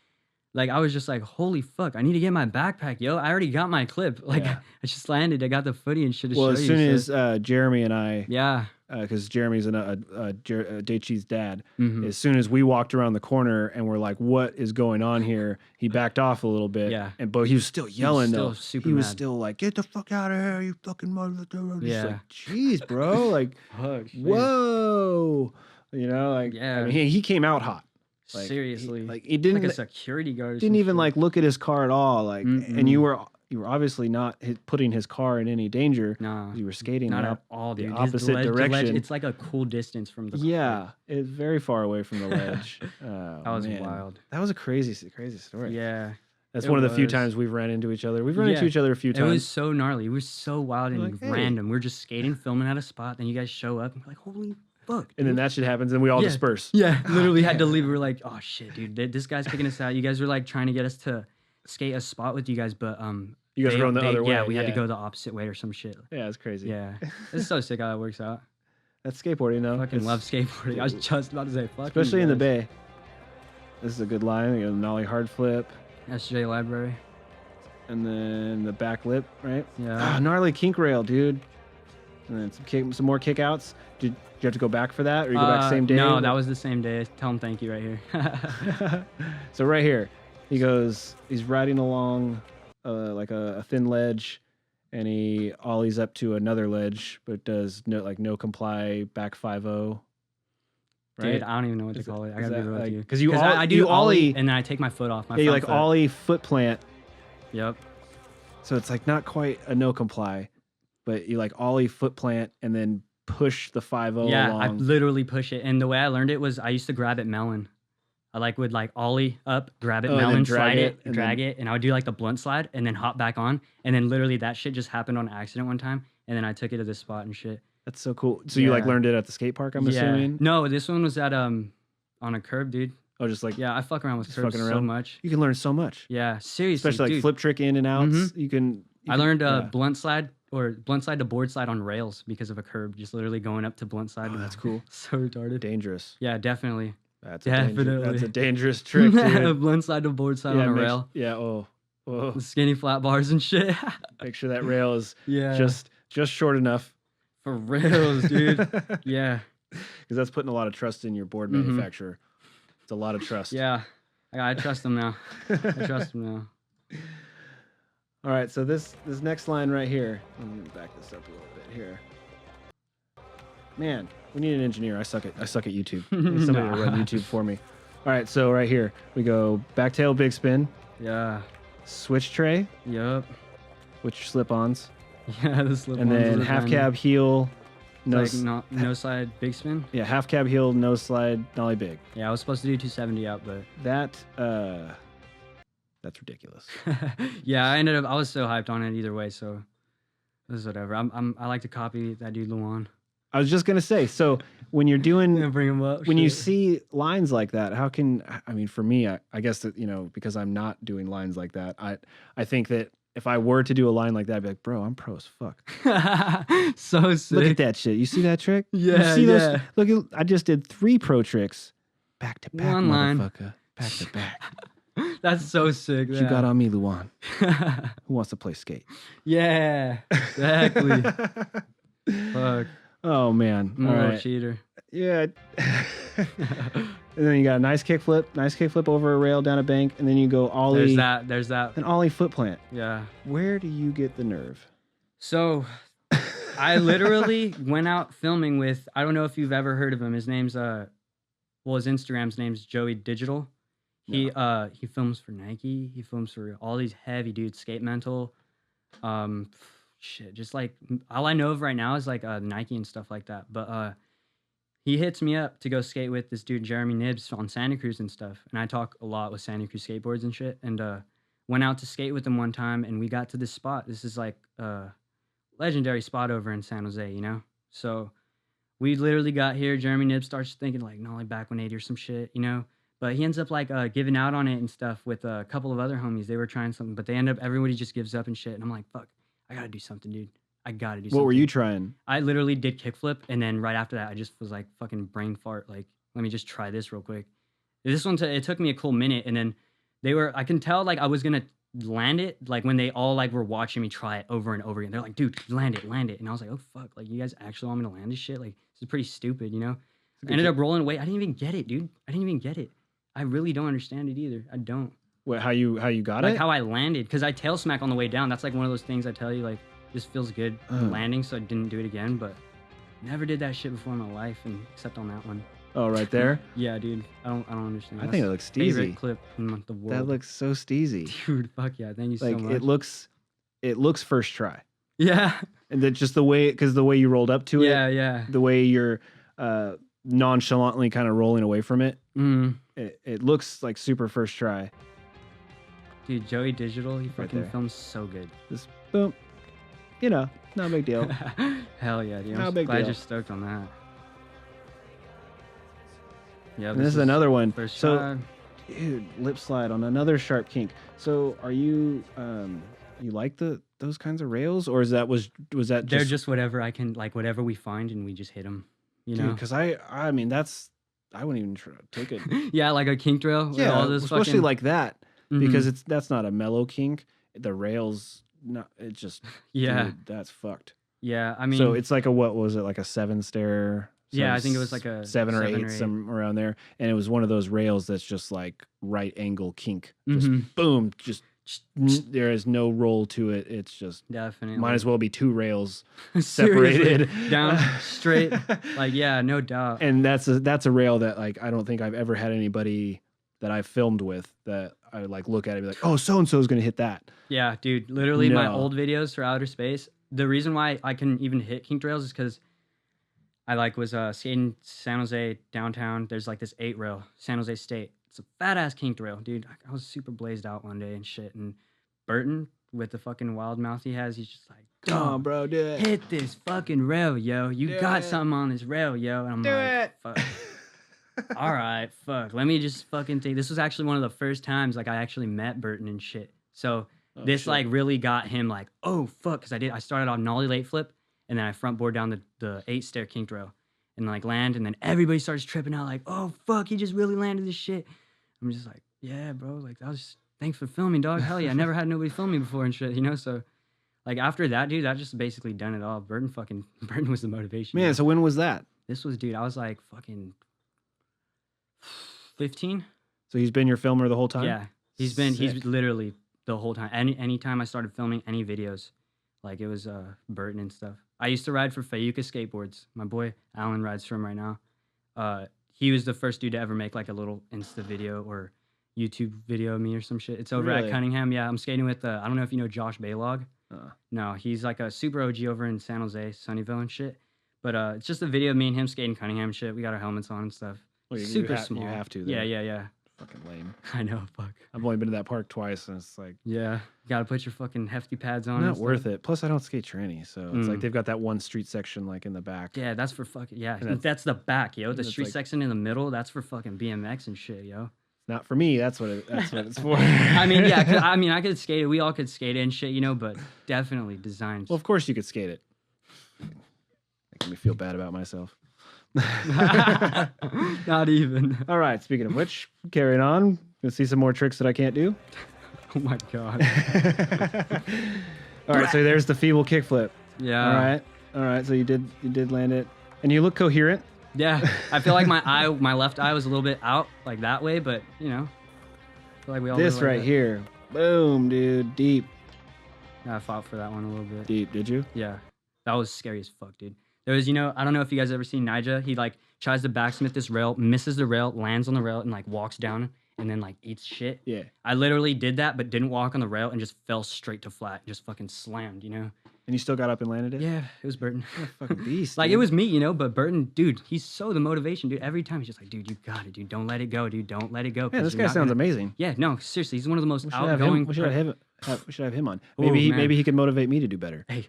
Like I was just like, holy fuck, I need to get my backpack, yo. I already got my clip. Like Yeah. I just landed. I got the footy and shit to Well, show as you. soon so- as Jeremy and I, yeah. because Jeremy's Daichi's dad, Mhm. as soon as we walked around the corner and we're like, what is going on here? He backed off a little bit. Yeah. But he was still yelling still though. super He was mad. still like, get the fuck out of here, you fucking motherfucker. Just Yeah. like, jeez, bro. Like, Fuck, shit. whoa. You know, like, Yeah. I mean, he came out hot. Like, Seriously. he didn't like a security guard. or didn't some even shit. like look at his car at all. Like, and Mm-mm. you were obviously not putting his car in any danger. Nah. You were skating Not up at all, the dude. opposite direction. It's like a cool distance from the Yeah, it's very far away from the ledge. That was man. wild. That was a crazy story. Yeah. That's it one of the few was. times we've ran into each other. We've run Yeah. into each other a few It times. was so gnarly. It was so wild and Like, hey. random. We're just skating, filming at a spot. Then you guys show up. And we're like, holy fuck. and then dude. that shit happens, and we all Yeah. disperse. Yeah, literally had to leave. We were like, oh shit, dude. This guy's kicking us out. You guys were like trying to get us to skate a spot with you guys, but You guys are going the other way. Yeah, we had to go the opposite way or some shit. Yeah, it's crazy. Yeah. It's so sick how that works out. That's skateboarding, though. Fucking It's- love skateboarding. I was just about to say fuck. especially in the Bay. This is a good line. You got a nollie hard flip, SJ Library. and then the back lip, right? Yeah. Gnarly kink rail, dude. And then some more kick outs. Did you have to go back for that, or you go back same day? No, that was the same day. Tell him thank you right here. So right here, he's riding along like a thin ledge, and he ollies up to another ledge, but does no comply back 5-0. Right? Dude, I don't even know what to Is call it. I is gotta be that, real with like- you. 'cause you I do you ollie- and then I take my foot off. My Yeah, you front like foot. ollie foot plant, Yep. so it's like not quite a no comply, but you like ollie foot plant and then push the 5-0 Yeah, I along. literally push it. And the way I learned it was I used to grab it melon. I would like ollie up, grab it Oh, and then melon, drag slide it, it, and drag it, and I would do like the blunt slide and then hop back on. And then literally that shit just happened on accident one time. And then I took it to this spot and shit. That's so cool. So you like Yeah. learned it at the skate park, I'm assuming? No, this one was at on a curb, dude. Oh, just like Yeah, I fuck around with Just curbs fucking so around? much. you can learn so much, Yeah, seriously, especially like dude. flip trick in and outs. You can. I learned yeah. blunt slide to board slide on rails because of a curb, just literally going up to blunt slide. Oh, that's cool. So retarded. Dangerous. Yeah, definitely. That's Definitely. that's a dangerous trick, dude. Blunt slide to board slide on a rail. Yeah. Oh. The skinny flat bars and shit. Make sure that rail is Yeah. just short enough. For reals, dude. Because Yeah. that's putting a lot of trust in your board manufacturer. It's a lot of trust. Yeah. I trust them now. I trust them now. All right. So this next line right here. Let me back this up a little bit here. Man, we need an engineer. I suck at YouTube. We need somebody to run YouTube for me. All right. So right here we go backtail big spin, Yeah. switch tray, Yup. which slip-ons, Yeah, the slip and then half cab heel. No, no side big spin. yeah, half cab heel, nose slide, nollie big. Yeah, I was supposed to do 270 out, but That's ridiculous. yeah, I was so hyped on it either way, so this is whatever. I like to copy that dude Luan. I was just gonna say, so when you're doing, Bring him up. when you shit. see lines like that, how can, I mean, for me, I guess that, because I'm not doing lines like that, I think that if I were to do a line like that, I'd be like, bro, I'm pro as fuck. So sick. Look at that shit. You see that trick? Yeah, you see those? yeah. Look, I just did 3 pro tricks, back to back, One line. motherfucker, back to back. That's so sick. What you got on me, Luan? Who wants to play skate? Yeah, exactly. Fuck. Oh man, I'm a all little right. cheater. Yeah. And then you got a nice kick flip over a rail down a bank, and then you go ollie. There's that. An ollie foot plant. Yeah. Where do you get the nerve? So I literally went out filming with, I don't know if you've ever heard of him. His name's his Instagram's name's Joey Digital. He films for Nike. He films for all these heavy dudes, Skate Mental. Just like all I know of right now is like Nike and stuff like that. But he hits me up to go skate with this dude Jeremy Nibs on Santa Cruz and stuff. And I talk a lot with Santa Cruz skateboards and shit. And went out to skate with him one time, and we got to this spot. This is like a legendary spot over in San Jose, you know? So we literally got here. Jeremy Nibs starts thinking like nollie back 180 or some shit, you know? But he ends up like giving out on it and stuff with a couple of other homies. They were trying something, but they end up everybody just gives up and shit. And I'm like, fuck, I gotta do something, dude. I gotta do something. What were you trying? I literally did kickflip, and then right after that, I just was like, fucking brain fart. Like, let me just try this real quick. This one, it took me a cool minute, and then I can tell like I was gonna land it, like when they all like were watching me try it over and over again. They're like, dude, land it. And I was like, oh fuck, like you guys actually want me to land this shit? Like, this is pretty stupid, you know? I ended up rolling away. I didn't even get it, dude. I didn't even get it. I really don't understand it either. I don't. What, how you got it? Like how I landed, because I tail smack on the way down. That's like one of those things I tell you, like, this feels good landing, so I didn't do it again, but never did that shit before in my life, and except on that one. Oh, right there? Yeah, dude. I don't understand. I think it looks steezy. Favorite clip in the world. That looks so steezy. Dude, fuck yeah. Thank you so much. It looks first try. Yeah. And then just the way, because the way you rolled up to it. Yeah. The way you're nonchalantly kind of rolling away from it. Mm. It looks like super first try. Dude, Joey Digital, he fucking films so good. Just boom. You know, no big deal. Hell yeah, dude. No I'm big glad deal. you're stoked on that. Yeah, and this is another one. First so, try. dude, lip slide on another sharp kink. So, are you you like those kinds of rails, or was that just? They're just whatever I can, like whatever we find, and we just hit them. You know, because I mean I wouldn't even try to take it. Yeah, like a kink trail. With Yeah, all this especially fucking... like that, because that's not a mellow kink. The rails, not it just. Yeah, dude, that's fucked. Yeah, I mean, so it's like what was it, like a 7-stair? Yeah, I think it was like a 7 or 8, some around there, and it was one of those rails that's just like right angle kink, just boom, just there is no roll to it. It's just definitely might as well be 2 rails separated down straight. Like, yeah, no doubt. And that's a rail that like I don't think I've ever had anybody that I've filmed with that I like look at it and be like, oh, so and so is gonna hit that. Yeah, dude. Literally, my old videos for Ouderspace. The reason why I couldn't even hit kink trails is because I was skating San Jose downtown. There's like this 8 rail, San Jose State. It's a fat ass kink rail, dude. I was super blazed out one day and shit. And Burton, with the fucking wild mouth he has, he's just like, come on, bro, do it. Hit this fucking rail, yo. You got something on this rail, yo. And I'm like, fuck. All right, fuck. Let me just fucking think. This was actually one of the first times like I actually met Burton and shit. So this like really got him like, oh fuck, because I started on nollie late flip, and then I front board down the 8-stair kink rail and like land, and then everybody starts tripping out like, oh fuck, he just really landed this shit. I'm just like, yeah, bro, like thanks for filming, dog. Hell yeah, I never had nobody film me before and shit, you know. So like after that, dude, I just basically done it all. Burton was the motivation. Man, so when was that? This was, dude, I was like fucking 15. So he's been your filmer the whole time? Yeah, he's literally the whole time. Anytime I started filming any videos, like it was Burton and stuff. I used to ride for Fayuka Skateboards. My boy Alan rides for him right now. He was the first dude to ever make like a little Insta video or YouTube video of me or some shit. It's over at Cunningham. Yeah, I'm skating with, I don't know if you know Josh Baylog. No, he's like a super OG over in San Jose, Sunnyvale and shit. But it's just a video of me and him skating Cunningham and shit. We got our helmets on and stuff. Well, super small. You have to. Though. Yeah. Fucking lame. I know, fuck. I've only been to that park twice, and it's like... Yeah, you gotta put your fucking hefty pads on. Not worth it. Plus, I don't skate tranny, so it's like they've got that one street section like in the back. Yeah, that's for fucking... Yeah, that's the back, yo. The street section in the middle, that's for fucking BMX and shit, yo. Not for me. That's what it's for. I mean, yeah. I could skate it. We all could skate it and shit, you know, but definitely designed. Well, of course you could skate it. Making me feel bad about myself. Not even. All right. Speaking of which, carrying on. Gonna see some more tricks that I can't do. Oh my god. All right. So there's the feeble kickflip. Yeah. All right. So you did land it, and you look coherent. Yeah. I feel like my left eye was a little bit out like that way, but you know, I feel like we all. This right here. Boom, dude. Deep. I fought for that one a little bit. Deep. Did you? Yeah. That was scary as fuck, dude. There was, you know, I don't know if you guys ever seen Nija. He like tries to backsmith this rail, misses the rail, lands on the rail, and like walks down and then like eats shit. Yeah. I literally did that, but didn't walk on the rail and just fell straight to flat, just fucking slammed, you know. And you still got up and landed it? Yeah, it was Burton. What a fucking beast. Like, dude. It was me, you know, but Burton, dude, he's so the motivation, dude. Every time he's just like, dude, you got it, dude. Don't let it go, dude. Don't let it go. Yeah, this guy sounds amazing. Yeah, no, seriously, he's one of the most outgoing. We should have him on. Maybe he could motivate me to do better. Hey,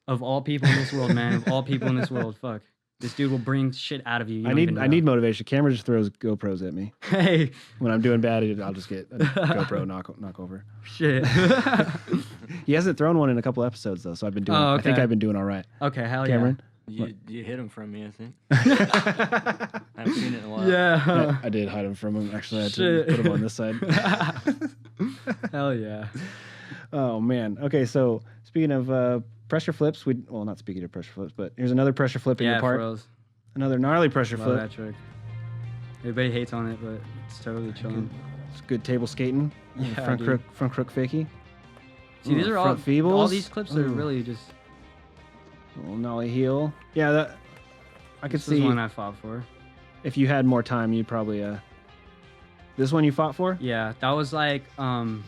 of all people in this world, man, of all people in this world, fuck. This dude will bring shit out of you. You I don't even need know. motivation. Cameron just throws GoPros at me. Hey, When I'm doing bad, I'll just get a GoPro knock over. shit. He hasn't thrown one in a couple episodes though, so I've been doing. Oh, I think okay. I've been doing all right. Okay, hell Cameron, You hid him from me, I think. I haven't seen it in a while. yeah. I did hide him from him. Actually, I had to Shit. put him on this side. Hell yeah. Oh man. Okay, so speaking of pressure flips, not speaking of pressure flips, but here's another pressure flip in Yeah, your part. froze. Another gnarly pressure Love flip. that trick. Everybody hates on it, but it's totally chilling. It's good table skating. Yeah, front dude. crook fakie. See, these are all front feebles. all these clips are Ooh. really just. Little nollie heel. Yeah, that I could This was see. one I fought for. If you had more time, you'd probably. This one you fought for? Yeah, that was like well,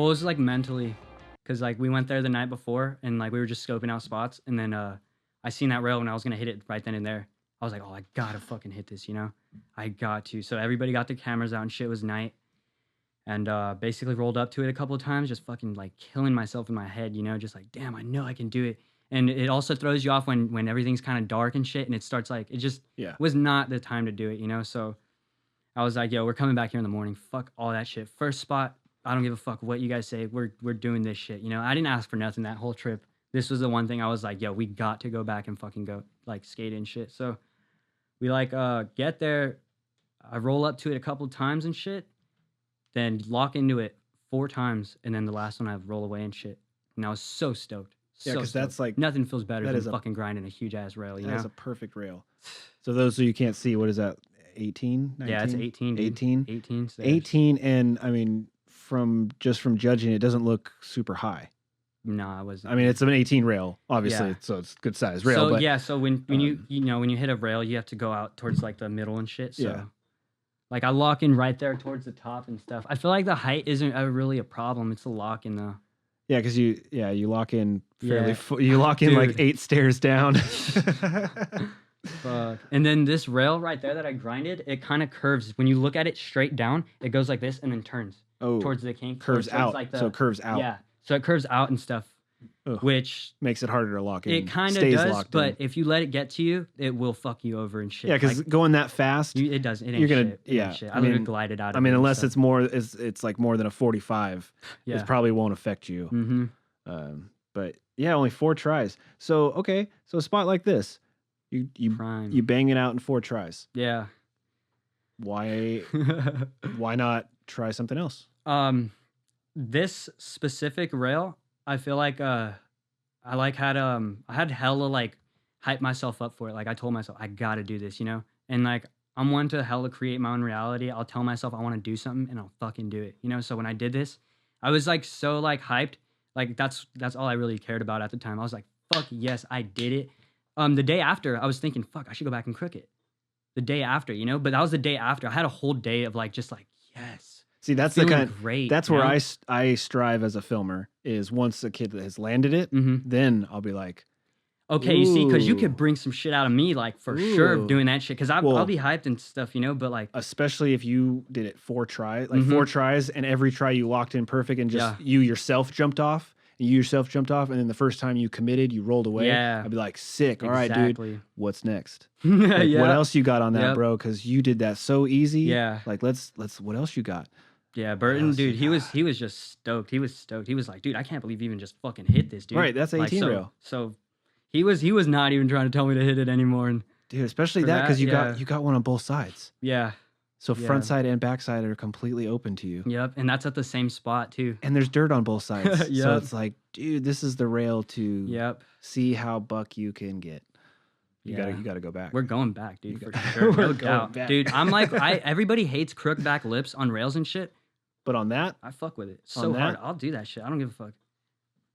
it was like mentally, cause like we went there the night before and like we were just scoping out spots, and then I seen that rail and I was gonna hit it right then and there. I was like, oh, I gotta fucking hit this, you know? I got to. So everybody got their cameras out and shit. It was night, and basically rolled up to it a couple of times, just fucking like killing myself in my head, you know, just like, damn, I know I can do it. And it also throws you off when everything's kind of dark and shit, and it starts like, it just was not the time to do it, you know? So I was like, yo, we're coming back here in the morning. Fuck all that shit. First spot, I don't give a fuck what you guys say. We're doing this shit, you know? I didn't ask for nothing that whole trip. This was the one thing I was like, yo, we got to go back and fucking go, like, skate and shit. So we, like, get there. I roll up to it a couple times and shit, then lock into it 4 times, and then the last one I roll away and shit. And I was so stoked. Yeah, because that's like nothing feels better that than is fucking grinding a huge ass rail, you know? That's a perfect rail. So those who you can't see, what is that? 18? 19? Yeah, it's 18. Dude. 18? 18 stairs. 18, and I mean, from judging, it doesn't look super high. No, I wasn't. I mean, it's an 18 rail, obviously, Yeah. so it's good size rail. So but, yeah, so when you hit a rail, you have to go out towards like the middle and shit. So Yeah. like I lock in right there towards the top and stuff. I feel like the height isn't really a problem. It's the lock in though. Yeah, because you lock in fairly. Yeah. You lock in like Dude. 8 stairs down. Fuck. And then this rail right there that I grinded, it kind of curves. When you look at it straight down, it goes like this and then turns towards the kink. curves So it's out. like So it curves out. Yeah. So it curves out and stuff, Ugh. which Makes it harder to lock in. it kind of Stays does. locked But in. if you let it get to you, it will fuck you over and shit. Yeah, because Like, going that fast, it doesn't. It ain't you're gonna shit. It ain't yeah. shit. I I literally mean, glided out of I it mean, and unless stuff. it's more, it's like more than a 45. Yeah. It probably won't affect you. Mm-hmm. But yeah, only 4 tries. So okay, so a spot like this, you Prime. bang it out in 4 tries. Yeah. Why not try something else? This specific rail, I feel like I had hella like hype myself up for it. Like I told myself I gotta do this, you know? And like I'm one to hella create my own reality. I'll tell myself I want to do something and I'll fucking do it. You know? So when I did this, I was like so like hyped. Like that's all I really cared about at the time. I was like, fuck yes, I did it. The day after, I was thinking, fuck, I should go back and crook it. The day after, you know? But that was the day after. I had a whole day of like just like, yes. See, that's Feeling the kind. great. That's you where know? I strive as a filmer. Is once a kid has landed it, Mhm. then I'll be like, Okay, you see, because you Ooh. could bring some shit out of me, like for sure, Ooh. doing that shit. Because I'll Well- be hyped and stuff, you know. But like, especially if you did it 4 tries, like Mhm. 4 tries, and every try you locked in perfect, and just Yeah. you yourself jumped off, and then the first time you committed, you rolled away. Yeah. I'd be like, sick. All right, dude. exactly. What's next? Yeah. Like, what else you got on that, Yep. bro? Because you did that so easy. Yeah. Like, let's. What else you got? Yeah, Burton, else dude, you he was just stoked. He was stoked. He was like, dude, I can't believe you even just fucking hit this, dude. Right, that's 18 like, rail. So he was not even trying to tell me to hit it anymore. And Dude, especially For that because that, you got one on both sides. yeah, So Yeah. front side and back side are completely open to you. yep, and that's at the same spot too. And there's dirt on both sides. So Yep. it's like, dude, this is the rail to Yep. see how buck you can get. You Yeah. gotta go back. We're going back, dude, You for got- sure. We're No going doubt. back. Dude, I'm like, everybody hates crook back lips on rails and shit. But on that, I fuck with it On so that? hard. I'll do that shit. I don't give a fuck.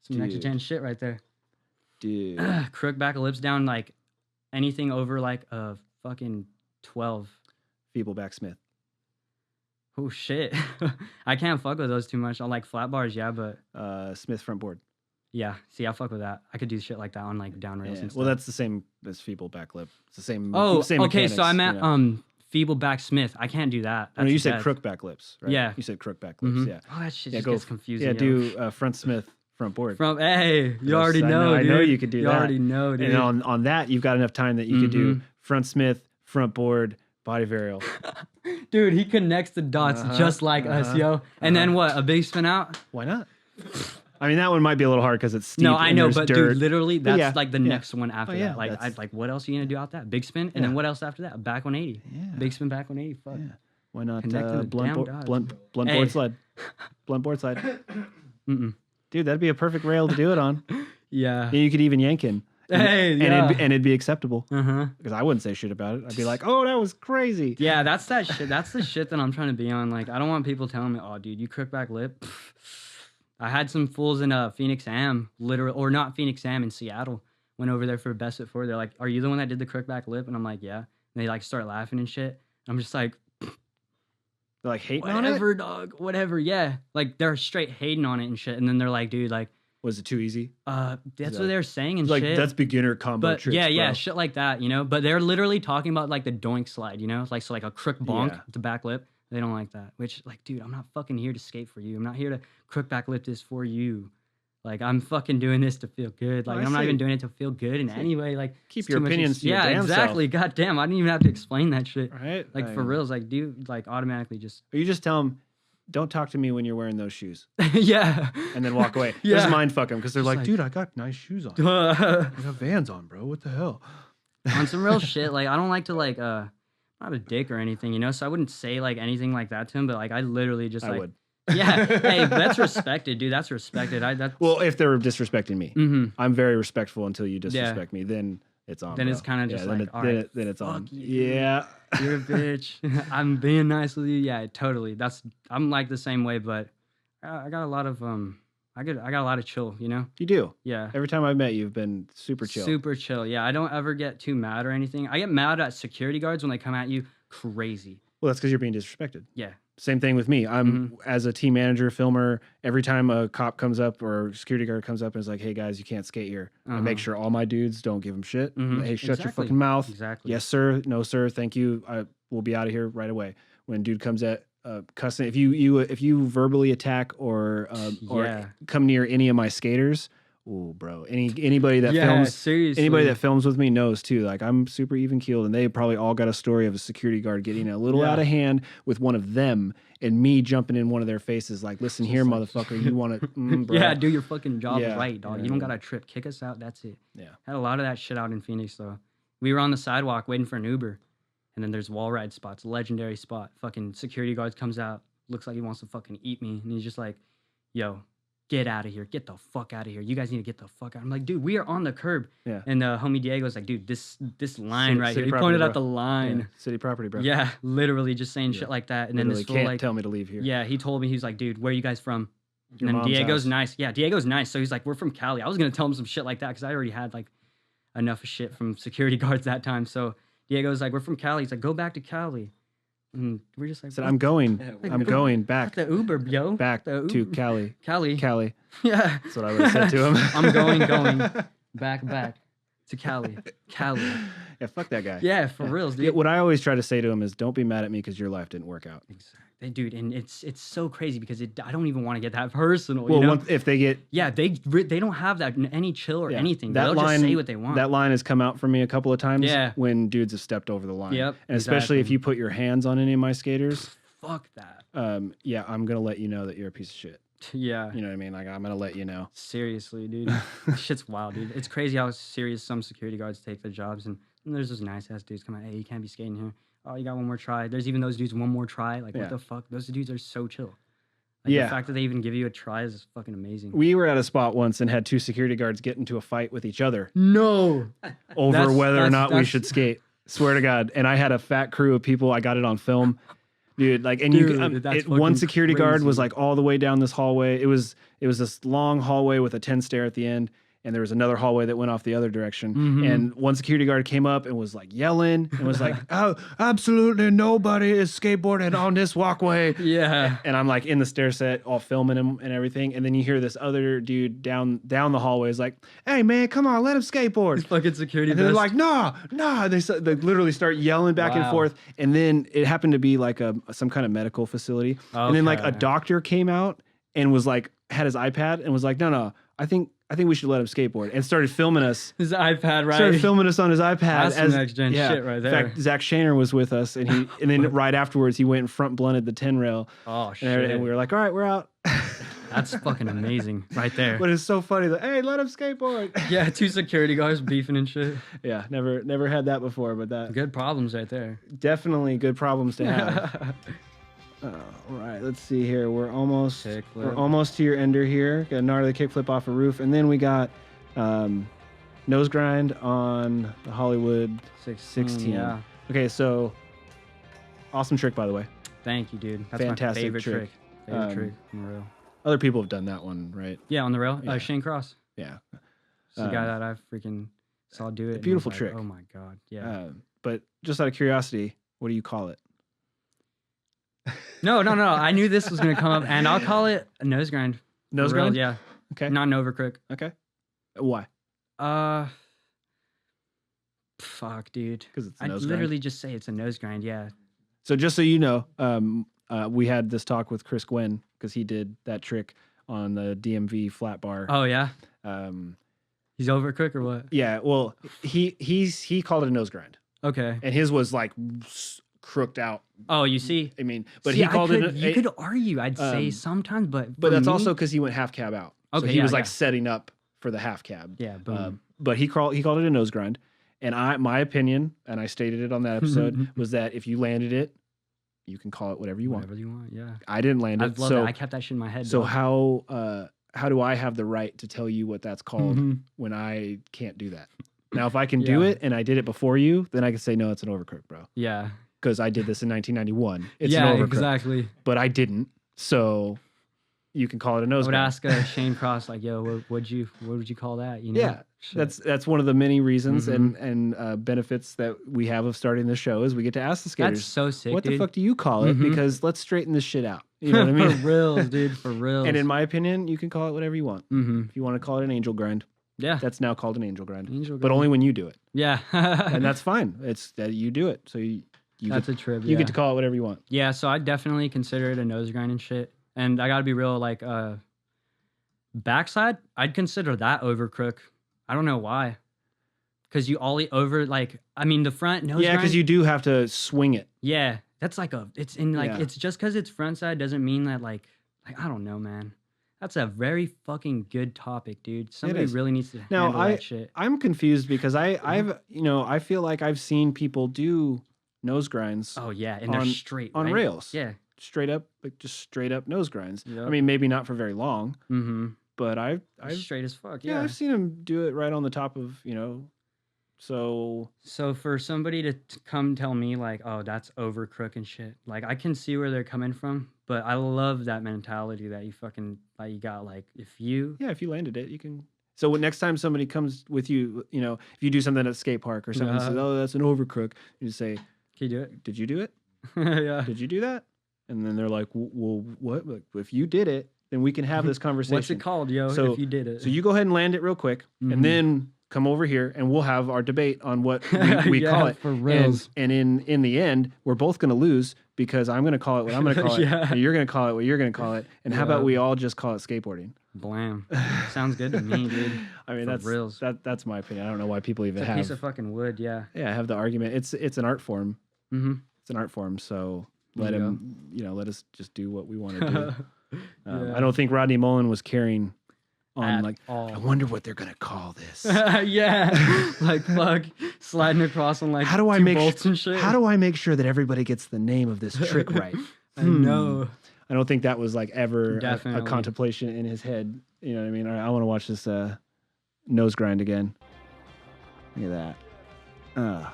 Some next Dude. gen shit right there. dude, Crook back lips down like anything over like a fucking 12. feeble back Smith. Oh shit. I can't fuck with those too much. I like flat bars, yeah, but Smith front board. yeah. See, I fuck with that. I could do shit like that on like down rails Yeah. and stuff. Well, that's the same as feeble back lip. It's the same. oh, same okay. So I mechanics, meant you know. feeble back Smith. I can't do that. No, you That's said death. crook back lips, right? Yeah. You said crook back lips. Mhm. Yeah. Oh, that shit Yeah, just go gets confusing. Yeah. yo. Do front Smith front board. Hey, you already know, dude. I know you could do that. You already know, dude. And on that, you've got enough time that you could do front Smith, front board, body varial. Dude, he connects the dots just like us, yo. And then what? A big spin out? Why not? I mean, that one might be a little hard because it's steep. No, I know, but dirt. dude, literally, that's like the next one after yeah, that. Like, what else are you gonna do out that? Big spin, and then what else after that? Back 180. Yeah. Big spin, back 180. Fuck. Yeah. Why not Connecting the blunt damn board, dots. blunt Hey. board slide? Blunt board slide. Mm-mm. Dude, that'd be a perfect rail to do it on. Yeah. And you could even yank in. Hey, and yeah. it'd be acceptable. Uh-huh. Because I wouldn't say shit about it. I'd be like, oh, that was crazy. Yeah, that's that shit. That's the shit that I'm trying to be on. Like, I don't want people telling me, oh, dude, you crook back lip. I had some fools in Phoenix Am, or not Phoenix Am, in Seattle. Went over there for a best foot forward. They're like, are you the one that did the crook back lip? And I'm like, yeah. And they like start laughing and shit. I'm just like, They're like hating on it? whatever, dog, whatever. Yeah. Like, they're straight hating on it and shit. And then they're like, dude, like, Was it too easy? that's what they're saying and Like, shit. that's beginner combo But tricks, yeah, bro. shit like that, you know. But they're literally talking about like the doink slide, you know, like so like a crook bonk Yeah. with the back lip. They don't like that. Which, like, dude, I'm not fucking here to skate for you. I'm not here to crook back lip this for you. Like, I'm fucking doing this to feel good. Like, I I'm not see. even doing it to feel good in any way. Like, Keep it's your too much opinions to your damn exactly. God damn, I didn't even have to explain that shit. Right? Like, for reals, like, dude, like, automatically just Or you just tell them, don't talk to me when you're wearing those shoes. yeah. And then walk away. Yeah. Just mind fuck them because they're Just like, like- dude, I got nice shoes on. I got Vans on, bro. What the hell? On some real shit. Like, I don't like to like I'm not a dick or anything, you know. So I wouldn't say like anything like that to him. But like, I literally just I like, would. yeah. Hey, that's respected, dude. That's respected. Well, if they're disrespecting me, Mhm. I'm very respectful until you disrespect me. Then it's on. Then it's bro. kinda just then like, it- all then, right, it- then it's fuck on. you, dude. Yeah. You're a bitch. I'm being nice with you. Yeah, totally. I'm like the same way, but I got a lot of I got a lot of chill, you know? You do. Yeah. Every time I've met you, you've been super chill. Super chill. Yeah, I don't ever get too mad or anything. I get mad at security guards when they come at you crazy. Well, that's because you're being disrespected. Yeah. Same thing with me. I'm Mm-hmm. as a team manager, filmer. Every time a cop comes up or a security guard comes up and is like, "Hey guys, you can't skate here," I make sure all my dudes don't give them shit. Mhm. Hey, shut your Exactly. fucking mouth. Exactly. Yes, sir. No, sir. Thank you. We'll be out of here right away. When dude comes at cussing, if you verbally attack or Yeah. come near any of my skaters, oh, bro. Anybody that Yeah, films. seriously. Anybody that films with me knows too. Like, I'm super even keeled, and they probably all got a story of a security guard getting a little Yeah. out of hand with one of them, and me jumping in one of their faces, like, "Listen here, motherfucker, you want to, bro." Yeah, do your fucking job Yeah, right, dog. yeah, You don't yeah. gotta trip. Kick us out. That's it. Yeah. Had a lot of that shit out in Phoenix though. We were on the sidewalk waiting for an Uber, and then there's wall ride spots, legendary spot. Fucking security guards comes out, looks like he wants to fucking eat me, and he's just like, "Yo, get out of here. Get the fuck out of here. You guys need to get the fuck out." I'm like, dude, we are on the curb. Yeah. And homie Diego's like, dude, this line City- right city here. He property, pointed bro. out the line. Yeah. City property, bro. Yeah, literally just saying shit like that. And then Literally this fool can't like, tell me to leave here. yeah, he told me, he was like, dude, where are you guys from? Your And then mom's Diego's house. nice. Yeah, Diego's nice. So he's like, we're from Cali. I was going to tell him some shit like that because I already had like enough of shit from security guards that time. So Diego's like, we're from Cali. He's like, go back to Cali. And we're just like, I said, what? I'm going. Yeah, I'm going back. the Uber, yo. Back The to Uber. Cali. Cali. Cali. Yeah. That's what I would have said to him. I'm going. Back to Cali. Cali. Yeah, fuck that guy. Yeah, for reals, dude. Yeah, what I always try to say to him is, don't be mad at me because your life didn't work out. Exactly. Dude, and it's so crazy because I don't even want to get that personal, Well, you know? if they get Yeah, they don't have that any chill or yeah, anything. that They'll line, just say what they want. That line has come out for me a couple of times Yeah. when dudes have stepped over the line. Yep, And especially if exactly. you put your hands on any of my skaters, Fuck that. yeah, I'm going to let you know that you're a piece of shit. Yeah. You know what I mean? Like, I'm going to let you know. Seriously, dude. This shit's wild, dude. It's crazy how serious some security guards take their jobs. And there's those nice ass dudes come out, hey, you can't be skating here. Oh, you got one more try. There's even those dudes, one more try. Like, Yeah. what the fuck? Those dudes are so chill. Like, Yeah. The fact that they even give you a try is fucking amazing. We were at a spot once and had two security guards get into a fight with each other No. over That's- whether or that's- not we that's- should skate. Swear to God. And I had a fat crew of people. I got it on film. Dude, like, and Dude, that's one fucking security guard was crazy. like all the way down this hallway. It was this long hallway with a 10 stair at the end, and there was another hallway that went off the other direction. Mhm. And one security guard came up and was like yelling and was like, "Oh, absolutely nobody is skateboarding on this walkway." Yeah. And I'm like in the stair set, all filming him and everything. And then you hear this other dude down the hallway is like, "Hey man, come on, let him skateboard." Fucking security And they're vest. like, nah. They literally start yelling back and Wow. forth. And then it happened to be like some kind of medical facility. And then like a Okay. doctor came out and was like, had his iPad and was like, no, I think we should let him skateboard, and started filming us. His iPad, right? Started filming us on his iPad. That's some next gen shit right there. In fact, Zach Shaner was with us, and then right afterwards he went and front blunted the 10 rail. Oh shit! And we were like, all right, we're out. That's fucking amazing, right there. But it's so funny that, hey, let him skateboard. Yeah, 2 security guards beefing and shit. Yeah, never had that before, but that Good problems right there. definitely good problems to have. All right, let's see here. We're almost to your ender here. Got a gnarly kickflip off a roof, and then we got nose grind on the Hollywood 16. Yeah. Okay, so awesome trick, by the way. Thank you, dude. That's Fantastic my favorite trick. Favorite trick on the rail. Other people have done that one, right? Yeah, on the rail. Yeah. Shane Cross. Yeah. It's the guy that I freaking saw do it. and Beautiful I was trick. Like, oh my god. Yeah. But just out of curiosity, what do you call it? No. I knew this was gonna come up, and I'll call it a nose grind. Nose For real, grind? Yeah. Okay. Not an overcrook. Okay. Why? Fuck, dude. Because it's a I'd nose literally grind. just say it's a nose grind. Yeah. So just so you know, we had this talk with Chris Gwen because he did that trick on the DMV flat bar. Oh yeah. He's overcooked or what? Yeah. Well, he called it a nose grind, Okay. and his was like crooked out. Oh, you see. I mean, but See, he called it. You could argue. I'd say sometimes, but that's me, also because he went half cab out. So Okay, he yeah, was like yeah. setting up for the half cab. Yeah. Boom. But he called it a nose grind, and my opinion, and I stated it on that episode, was that if you landed it, you can call it whatever you want. Whatever you want. Yeah. I didn't land I it, love so that. I kept that shit in my head. so dog. how do I have the right to tell you what that's called Mhm. when I can't do that? Now, if I can do Yeah. it and I did it before you, then I can say no, it's an overcook, bro, Yeah. because I did this in 1991. It's yeah. an overcook, Exactly. but I didn't, so you can call it a I nose would grind. ask Shane Cross like, "Yo, what would you call that?" You know? Yeah, Shit. that's one of the many reasons Mhm. and benefits that we have of starting this show is we get to ask the skaters, That's so sick. what the dude. fuck do you call it? Mhm. Because let's straighten this shit out. You know what I mean? For reals, dude. For reals. And in my opinion, you can call it whatever you want. mm-hmm. If you want to call it an angel grind, Yeah. that's now called an angel grind. Angel But grind. only when you do it, Yeah. and that's fine. It's that you do it, so you that's get, a trip. you yeah. get to call it whatever you want. Yeah, so I definitely consider it a nose grind and shit. And I gotta be real, like backside, I'd consider that overcrook. I don't know why. Because you ollie over, like, I mean, the front nose Yeah, grind. because you do have to swing it. Yeah, that's like it's in like Yeah. it's just because it's front side doesn't mean that like I don't know, man. That's a very fucking good topic, dude. Somebody is. really needs to Now, handle that shit. I'm confused because I've I feel like I've seen people do nose grinds Oh yeah, and they're on- straight on right? rails. Yeah. straight up, like just straight up nose grinds. Yep. I mean, maybe not for very long, Mm-hmm. but I've Straight as fuck. yeah, Yeah. I've seen him do it right on the top of, so So for somebody to come tell me like, oh, that's over crook and shit, like I can see where they're coming from, but I love that mentality that you fucking like you got like if you yeah, if you landed it, you can. So next time somebody comes with you, if you do something at a skate park or someone says, "Oh, that's an overcrook," you just say, can you do it? "Did you do it? Yeah. Did you do that?" And then they're like, "Well, what? Like, if you did it, then we can have this conversation." What's it called, yo? So- if you did it. So you go ahead and land it real quick, Mhm. and then come over here, and we'll have our debate on what we Yeah, call it. for reals. And in the end, we're both going to lose because I'm going to call it what I'm going to call it, Yeah. and you're going to call it what you're going to call it. And how about Yeah. we all just call it skateboarding? Blam. Sounds good to me, dude. I mean, For that's reals. that's my opinion. I don't know why people even It's a piece have of fucking wood, yeah. have the argument. It's an art form. Mm-hmm. It's an art form. So There let you him, let us just do what we want to do. Yeah. I don't think Rodney Mullen was carrying on At like, all. I wonder what they're going to call this. Yeah. Like fuck sliding across on like How do I two make bolts and shit. How do I make sure that everybody gets the name of this trick right? I know. I don't think that was like ever a Definitely. contemplation in his head. You know what I mean? All right, I want to watch this nose grind again. Look at that.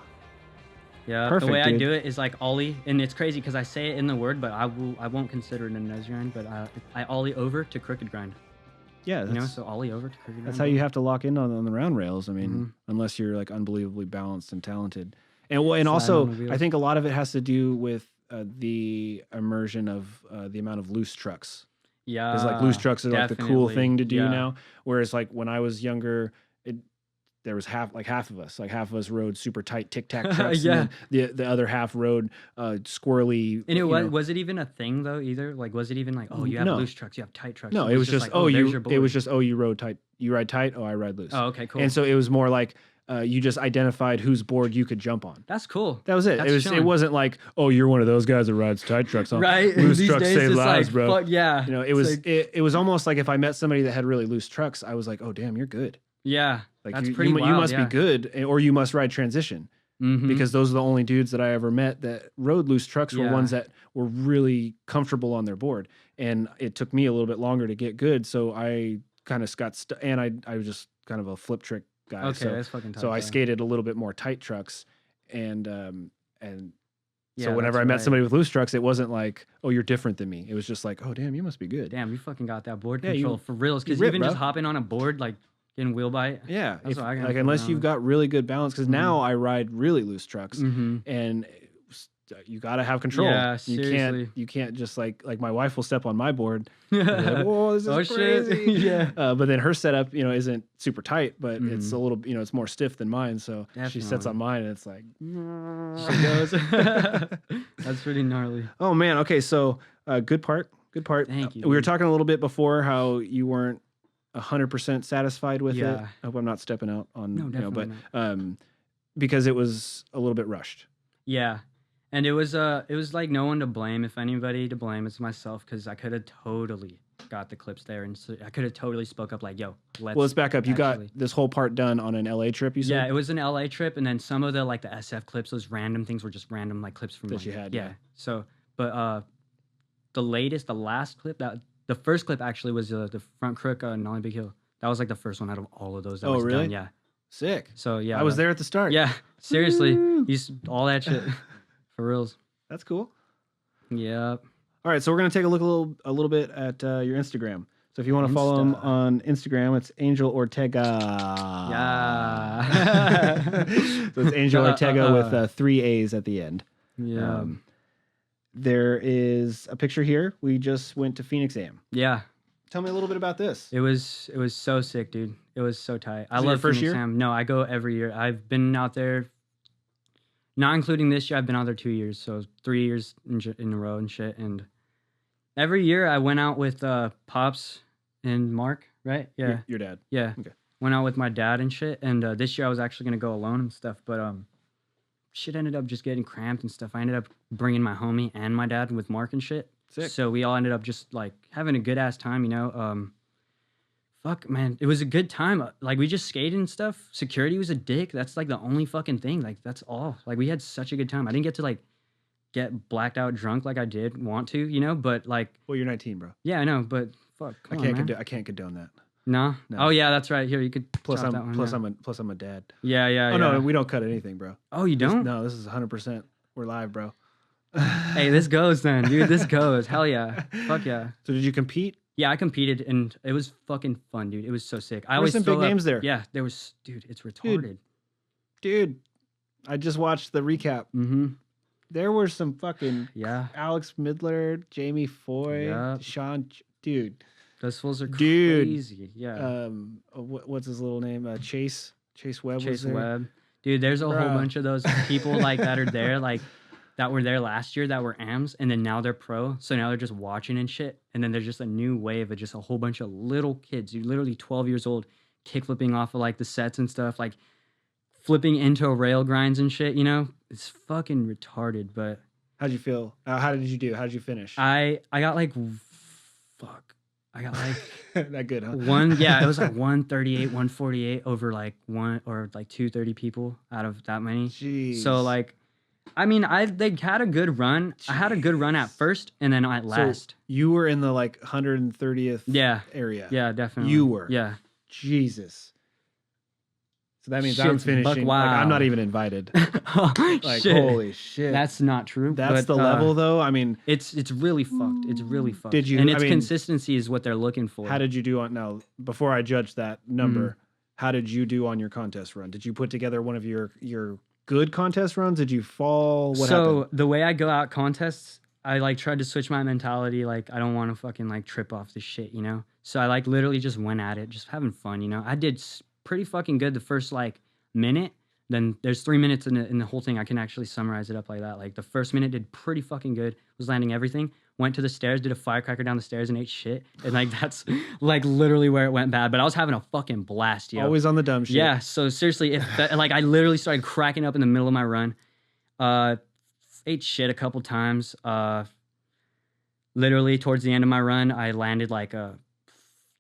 Yeah. Perfect, the way I dude. do it is like ollie, and it's crazy because I say it in the word, but I won't consider it a nose grind, but I ollie over to crooked grind. Yeah, You know, that's, so ollie over to crooked grind. that's how you have to lock in on the round rails. I mean, Mm-hmm. unless you're like unbelievably balanced and talented. And Slide also, on the wheel. I think a lot of it has to do with the immersion of the amount of loose trucks. Yeah. Because like loose trucks are like the cool definitely. thing to do Yeah. now. Whereas like when I was younger, there was half of us. Like half of us rode super tight tic tac trucks. Yeah. And then the other half rode squirrely. And was it even a thing though either? Like was it even like, oh, you have loose trucks, you have tight trucks? No, it was just like, you rode tight. You ride tight. Oh, I ride loose. Oh, okay, cool. And so it was more like you just identified whose board you could jump on. That's cool. That was it. It wasn't like, oh, you're one of those guys that rides tight trucks on. Right. Loose These trucks days save it's lives, like, bro. Fuck yeah. You know, it was almost like if I met somebody that had really loose trucks, I was like, oh damn, you're good. Yeah. Like that's you pretty wild, you must be good, or you must ride transition. Mm-hmm. Because those are the only dudes that I ever met that rode loose trucks were ones that were really comfortable on their board. And it took me a little bit longer to get good. So I kind of got stuck, and I was just kind of a flip trick guy. Okay, that's fucking tight. So I skated a little bit more tight trucks, and yeah, so whenever I met somebody with loose trucks, it wasn't like, oh, you're different than me. It was just like, oh, damn, you must be good. Damn, you fucking got that board control for reals. Because even just hopping on a board, like getting wheel bite. Yeah. That's what I got like unless you've got really good balance, because now I ride really loose trucks, and you got to have control. Yeah, seriously. You can't just like my wife will step on my board. Like, whoa, this is crazy. Shit. Yeah. But then her setup, isn't super tight, but it's a little, it's more stiff than mine. So she sets on mine, and it's like, she goes. That's pretty gnarly. Oh man. Okay. So good part. Thank you. We were talking a little bit before how you weren't 100% satisfied with it. I hope I'm not stepping out on, definitely not. Because it was a little bit rushed. Yeah. And it was like no one to blame. If anybody to blame, it's myself, because I could have totally got the clips there, and so I could have totally spoke up like, "Yo, let's back up." You got this whole part done on an LA trip. You said, yeah, it was an LA trip, and then some of the like the SF clips, those random things were just random like clips from that you had. Yeah. So, but the last clip, the first clip actually was the front crook Nolly Big Hill. That was like the first one out of all of those. That was really? Done. Yeah. Sick. So yeah, I was there at the start. Yeah, seriously, all that shit. For reals. That's cool. Yeah. All right, so we're gonna take a little bit at your Instagram. So if you want to follow him on Instagram, it's Angel Ortega. Yeah. So it's Angel Ortega with 3 A's at the end. Yeah. There is a picture here. We just went to Phoenix Am. Yeah. Tell me a little bit about this. It was so sick, dude. It was so tight. I love your first Phoenix year? Am. No, I go every year. I've been out there. Not including this year, I've been out there 2 years, so 3 years in a row and shit. And every year I went out with Pops and Mark, right? Yeah. Your dad. Yeah. Okay. Went out with my dad and shit. And this year I was actually going to go alone and stuff, but shit ended up just getting cramped and stuff. I ended up bringing my homie and my dad with Mark and shit. Sick. So we all ended up just like having a good ass time, Fuck, man. It was a good time. Like, we just skated and stuff. Security was a dick. That's, like, the only fucking thing. Like, that's all. Like, we had such a good time. I didn't get to, like, get blacked out drunk like I did want to, but, like... Well, you're 19, bro. Yeah, I know, but fuck, I can't condone that. No? Oh, yeah, that's right. Here, you could Plus, that one, I'm a dad. Yeah. Oh, no, we don't cut anything, bro. Oh, you don't? No, this is 100%. We're live, bro. Hey, this goes then, dude. This goes. Hell yeah. Fuck yeah. So did you compete? Yeah, I competed, and it was fucking fun, dude. It was so sick. There were some big names there. Yeah, there was, dude, it's retarded. Dude, I just watched the recap. Mm-hmm. There were some fucking Alex Midler, Jamie Foy, Sean, dude. Those fools are crazy. Yeah. What's his little name? Chase Webb was there. Webb. Dude, there's a whole bunch of those people like that are there, like that were there last year that were AMs, and then now they're pro. So now they're just watching and shit. And then there's just a new wave of just a whole bunch of little kids, dude, literally 12 years old, kickflipping off of like the sets and stuff, like flipping into rail grinds and shit, It's fucking retarded, but... How'd you feel? How did you do? How'd you finish? I got like... Fuck. I got like... That good, huh? It was like 138, 148 over like 230 people out of that many. Jeez. So like... I mean, they had a good run. Jeez. I had a good run at first, and then at last. So you were in the like 130th area. Yeah, definitely. You were. Yeah. Jesus. So that means I'm finishing. Wow. Like, I'm not even invited. Like, shit. Holy shit. That's not true. That's the level, though. I mean, it's really fucked. It's really fucked. Did you? And consistency is what they're looking for. How did you do on now? Before I judge that number, how did you do on your contest run? Did you put together one of your good contest runs? Did you fall? What happened? The way I go out contests, I like tried to switch my mentality. Like, I don't want to fucking like trip off this shit, So I like literally just went at it, just having fun, I did pretty fucking good the first like minute. Then there's 3 minutes in the whole thing. I can actually summarize it up like that. Like the first minute did pretty fucking good. Was landing everything. Went to the stairs, did a firecracker down the stairs and ate shit. And like that's like literally where it went bad. But I was having a fucking blast, yo. Always on the dumb shit. Yeah. So seriously, like I literally started cracking up in the middle of my run. Ate shit a couple times. Literally towards the end of my run, I landed like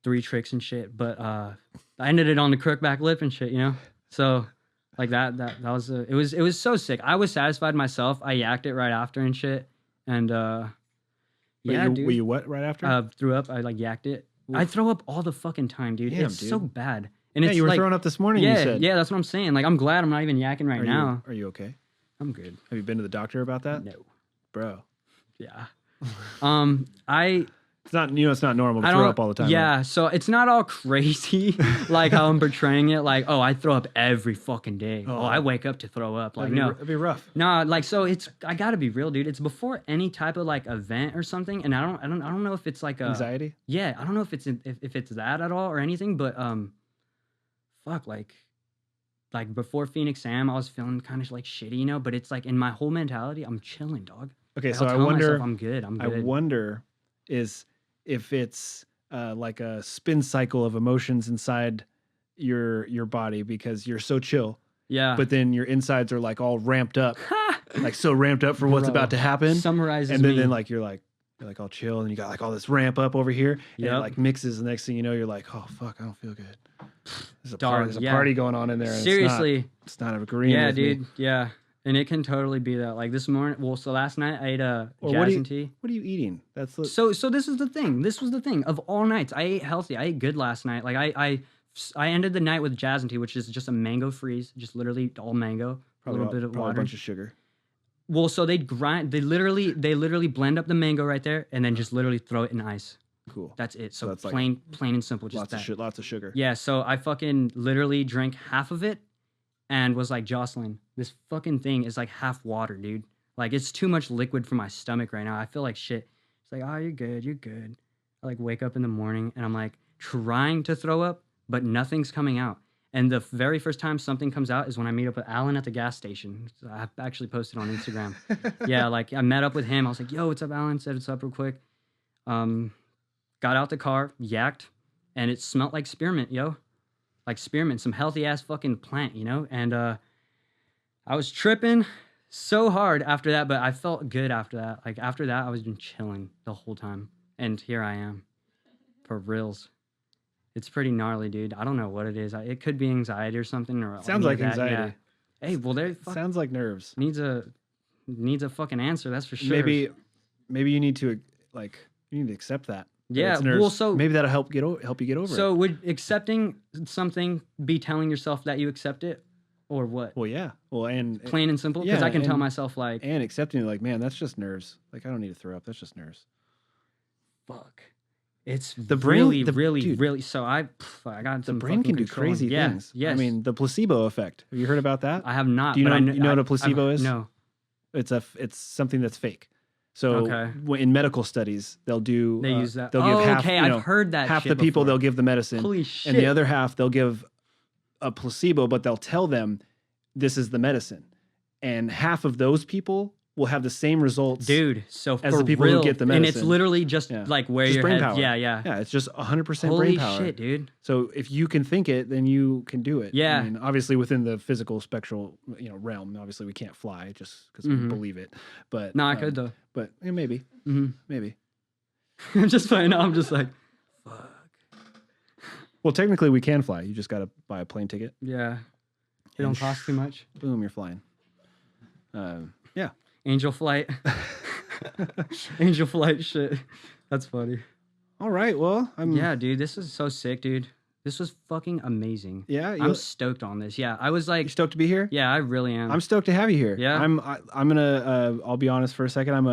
3 tricks and shit. But I ended it on the crook back lip and shit, you know? So like that was it was so sick. I was satisfied myself. I yacked it right after and shit. And dude. Were you what right after? Threw up. I like yacked it. Oof. I throw up all the fucking time, dude. Damn, it's dude. so bad. And yeah, it's you were like, throwing up this morning, yeah, you said. yeah, that's what I'm saying. Like I'm glad I'm not even yakking right now. Are you okay? I'm good. Have you been to the doctor about that? No. Bro. Yeah. It's not, it's not normal to I throw don't- up all the time. Yeah, right? so it's not all crazy like how I'm portraying it. Like, oh, I throw up every fucking day. Oh. Oh, I wake up to throw up. Like, That'd be rough. no, like so I gotta be real, dude. It's before any type of like event or something, and I don't know if it's like Anxiety? Yeah, I don't know if it's if it's that at all or anything, but fuck, like before Phoenix Sam, I was feeling kind of like shitty, you know. But it's like in my whole mentality, I'm chilling, dog. Okay, Like, so I'll I tell wonder. myself I'm good. I'm good. I wonder if it's like a spin cycle of emotions inside your body because you're so chill, Yeah, but then your insides are like all ramped up, like so ramped up for what's Bro, about to happen. summarizes And then, me. like you're like all chill, and you got like all this ramp up over here, and it Yep. like mixes. The next thing you know, you're like, oh fuck, I don't feel good. There's a Dog, there's a yeah. party going on in there. And Seriously. it's not agreeing. Yeah, with me. dude. Yeah. And it can totally be that. Like this morning, well, so last night I ate a Or jazz and tea. What are you eating? That's the, So this is the thing. This was the thing. Of all nights, I ate healthy. I ate good last night. Like I ended the night with jazz and tea, which is just a mango freeze, just literally all mango, a little bit of probably water. a bunch of sugar. Well, so they literally blend up the mango right there and then just literally throw it in ice. Cool. That's it. So that's like plain and simple, just Lots that. of shit. Lots of sugar. Yeah, so I fucking literally drank half of it and was like, Jocelyn, this fucking thing is like half water, dude. Like, it's too much liquid for my stomach right now. I feel like shit. It's like, oh, you're good. I like wake up in the morning and I'm like trying to throw up, but nothing's coming out. And the very first time something comes out is when I meet up with Alan at the gas station. So I actually posted on Instagram. Yeah, like I met up with him. I was like, yo, what's up, Alan? Said what's up real quick. Got out the car, yacked, and it smelled like spearmint, yo. Like spearmint, some healthy ass fucking plant, you know? And I was tripping so hard after that, but I felt good after that. Like after that, I was been chilling the whole time. And here I am. For reals. It's pretty gnarly, dude. I don't know what it is. It could be anxiety or something. Or Sounds any of like that. anxiety. Yeah. Hey, well, there Sounds like nerves. needs a fucking answer. That's for sure. Maybe you need to accept that. Yeah, It's nerves. well, so- maybe that'll help you get over it. So would accepting something be telling yourself that you accept it, or what? Well, yeah. Well, and Plain and simple. Because yeah, I can tell and- myself like, and accepting it, like, man, that's just nerves. Like, I don't need to throw up. That's just nerves. fuck. It's The brain- really, dude, really. So I got The some brain fucking can do control. crazy Yeah, things. Yes. I mean, the placebo effect. Have you heard about that? I have not. Do you but know- I kn- you know what a I've- placebo is? No. It's something that's fake. So Okay. in medical studies, they'll do. They use that. They'll give half. okay, you know, I've heard that. half shit the people before. they'll give the medicine, Holy shit. and the other half they'll give a placebo, but they'll tell them this is the medicine, and half of those people will have the same results. Dude, so as for the people who real, get the and it's medicine. literally just Yeah. like where Just your brain head. power. Yeah. Yeah, it's just 100% Holy brain power. shit, dude. So if you can think it, then you can do it. Yeah. I mean, obviously within the physical spectral, realm. Obviously we can't fly just because we Mhm. believe it. But No, I could though. But maybe, hmm maybe. I'm just playing. I'm just like, fuck. Well, technically we can fly. You just got to buy a plane ticket. Yeah. It don't cost too much. Boom, you're flying. Yeah. Angel flight. Angel flight shit. That's funny. All right. Well, Yeah, dude, this is so sick, dude. This was fucking amazing. Yeah. I'm stoked on this. Yeah, I was like, You stoked to be here? yeah, I really am. I'm stoked to have you here. Yeah. I'm gonna. I'll be honest for a second. I'm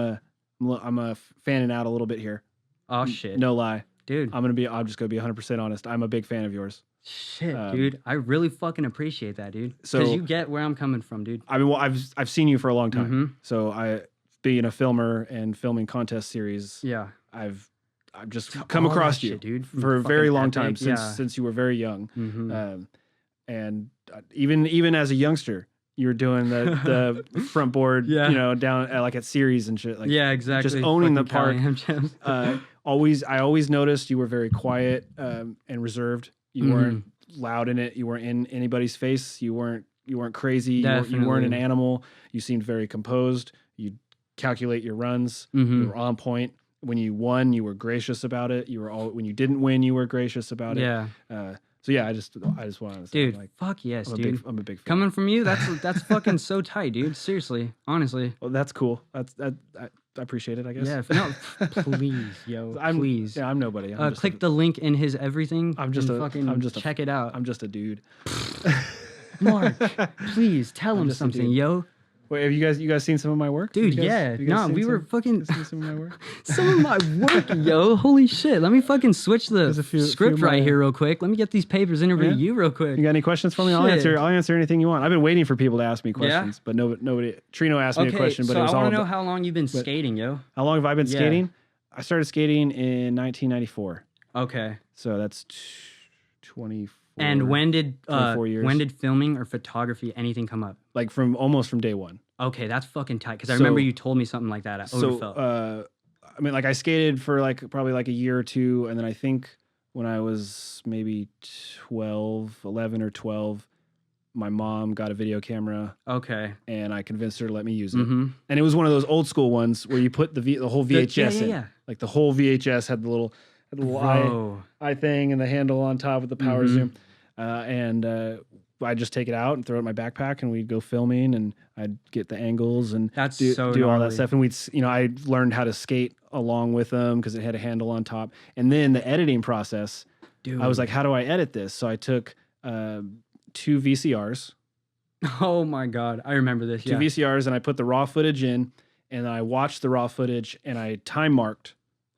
a fanning out a little bit here. oh shit, No lie. dude. I'm just gonna be 100% honest. I'm a big fan of yours. Shit, dude. I really fucking appreciate that, dude. So- Because you get where I'm coming from, dude. I mean, well, I've seen you for a long time. Mhm. So being a filmer and filming contest series, Yeah. I've just come All across that you shit, dude. for a very long time Epic, yeah. since you were very young. Mhm. And even as a youngster, you were doing the front board, Yeah. you know, down like at series and shit. Like, yeah, exactly. just owning the Fucking park. Cali Ham Jams. I always noticed you were very quiet and reserved. You weren't loud in it. You weren't in anybody's face. You weren't crazy. You weren't an Definitely. animal. You seemed very composed. You calculate your runs. Mhm. You were on point. When you won, you were gracious about it. When you didn't win, you were gracious about it. Yeah. So yeah, I just wanted to say, Dude, like, fuck yes, I'm dude. a big fan. Coming from you, that's fucking so tight, dude. Seriously, honestly. Well, that's cool. I appreciate it, I guess. Yeah, no, please, yo, please. Yeah, I'm nobody. I'm just click the link in his everything. I'm just and a- fucking I'm just a- check it out. I'm just a dude. Mark, please tell I'm him just a something, dude. yo. Wait, have you guys seen some of my work? Dude, You guys- yeah. you guys Nah, seen we were some- fucking you guys seen some of my work. some of my work, yo. Holy shit. Let me fucking switch the There's a few script of right my- here real quick. Let me get these papers interview Yeah? you real quick. You got any questions for me? I'll Shit. answer anything you want. I've been waiting for people to ask me questions, but nobody. Trino asked me a question, but so it was I all want to know about how long you've been skating, yo. how long have I been Yeah. skating? I started skating in 1994, Okay. so that's 24. And when did 24 years. when did filming or photography anything come up? like almost from day one. Okay, that's fucking tight. Because I So- remember you told me something like that at Overfell. I mean, like I skated for probably a year or two, and then I think when I was maybe 11 or 12, my mom got a video camera, Okay. and I convinced her to let me use it. Mm-hmm. And it was one of those old school ones where you put the whole VHS in. Yeah. Like the whole VHS had the little Bro. eye thing and the handle on top with the power Mhm. zoom. I'd just take it out and throw it in my backpack, and we'd go filming, and I'd get the angles and That's do so all that gnarly. stuff. And I learned how to skate along with them because it had a handle on top. And then the editing process, Dude. I was like, how do I edit this? So I took 2 VCRs, Oh my God. I remember this. two Yeah. VCRs, and I put the raw footage in, and I watched the raw footage, and I time marked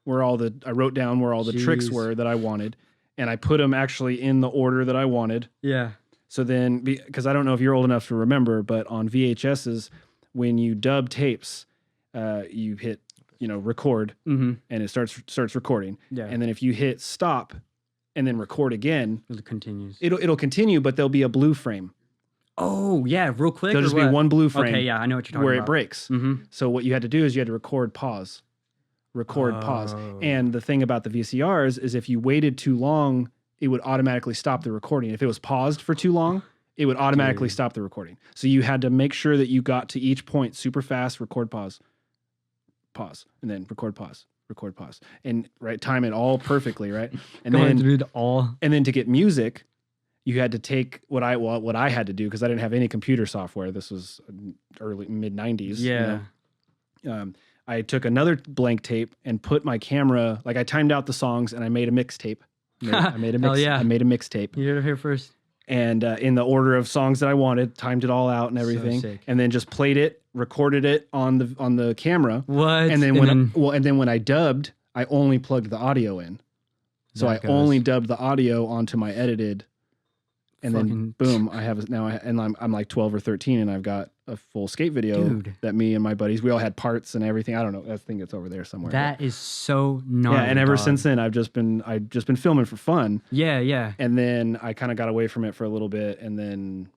I wrote down where all the tricks Jeez. were that I wanted, and I put them actually in the order that I wanted. Yeah. So then, because I don't know if you're old enough to remember, but on VHSs, when you dub tapes, you hit, record, Mm-hmm. and it starts recording. Yeah. And then if you hit stop and then record again, It continues. it'll continue, but there'll be a blue frame. Oh yeah, real quick. There'll or just be what? one blue frame Okay, yeah, I know what you're talking where about. it breaks. Mm-hmm. So what you had to do is you had to record pause. Pause. Oh. And the thing about the VCRs is if you waited too long, it would automatically stop the recording. If it was paused for too long, it would automatically Dude. stop the recording. So you had to make sure that you got to each point super fast, record pause, and then record pause, and time it all perfectly, right? And Going then through all. and then to get music, you had to take what I had to do because I didn't have any computer software. This was early mid 90s. Yeah. I took another blank tape and put my camera, like I timed out the songs and I made a mixtape. I made a Hell mix. yeah. I made a mixtape, You heard it here first. and in the order of songs that I wanted, timed it all out and everything, sick. and then just played it, recorded it on the camera, What? and then when I dubbed, I only plugged the audio in, so I That goes. only dubbed the audio onto my edited, and then Fucking- boom, I'm like 12 or 13, and I've got a full skate video Dude. that me and my buddies, we all had parts and everything. I don't know, I think it's over there somewhere. That is so gnarly. yeah, and ever dog. since then, I've just been filming for fun. Yeah. And then I kind of got away from it for a little bit, and then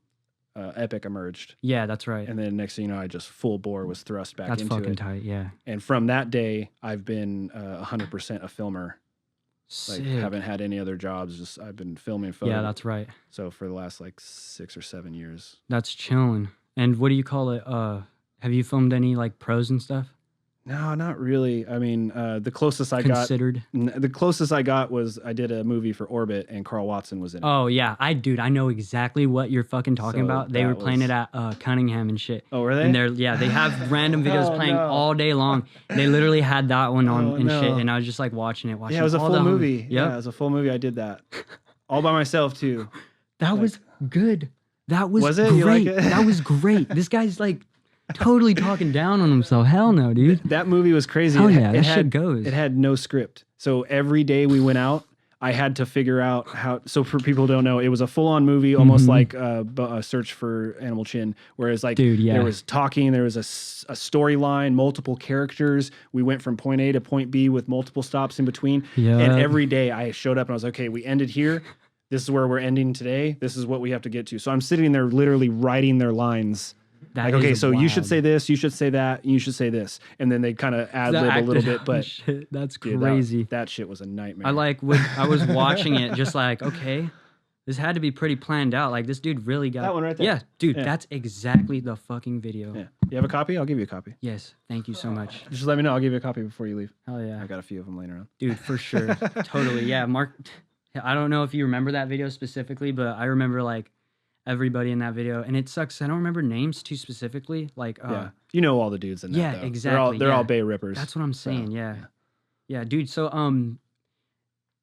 Epic emerged. Yeah, that's right. And then next thing you know, I just full bore was thrust back That's into fucking it. tight, yeah. And from that day, I've been 100% a filmer. Like, Sick. haven't had any other jobs. Just I've been filming photos. Yeah, that's right. So for the last 6 or 7 years. That's chilling. And what do you call it? Have you filmed any like pros and stuff? No, not really. I mean, the closest I Considered? got was I did a movie for Orbit, and Carl Watson was in it. Oh yeah, I know exactly what you're fucking talking So about. They that were playing was- it at Cunningham and shit. Oh, were they? And they have random videos Oh, playing no. all day long. They literally had that one on Oh, and shit, no. and I was just like watching it. Yeah, it was a all full the movie. Yep. Yeah, it was a full movie. I did that all by myself too. That was good. That was Was it? great. You like it? That was great. This guy's like totally talking down on himself. Hell no, dude. That movie was crazy. Hell It ha- yeah, it that had, shit goes. It had no script. So every day we went out, I had to figure out how. So for people who don't know, it was a full-on movie, almost like a Search for Animal Chin. Whereas Dude, yeah. there was talking, there was a storyline, multiple characters. We went from point A to point B with multiple stops in between. Yeah. And every day I showed up and I was like, okay, we ended here. this is where we're ending today. This is what we have to get to. So I'm sitting there literally writing their lines. That Like, okay, is so you should wild. say this, you should say that, you should say this. And then they kind of ad lib a little bit, but shit, that's dude, crazy. that shit was a nightmare. I was watching it just like, okay, this had to be pretty planned out. Like this dude really got That one right there. Yeah, dude, Yeah. that's exactly the fucking video. Yeah. You have a copy? I'll give you a copy. Yes, thank you so much. Just let me know. I'll give you a copy before you leave. Hell yeah. I got a few of them laying around. Dude, for sure. Totally. Yeah, Mark, I don't know if you remember that video specifically, but I remember like everybody in that video, and it sucks. I don't remember names too specifically. Like, Yeah. You know all the dudes in that, yeah, though. exactly, They're yeah. all Bay Rippers. That's what I'm saying. Yeah. yeah. Yeah, dude. So,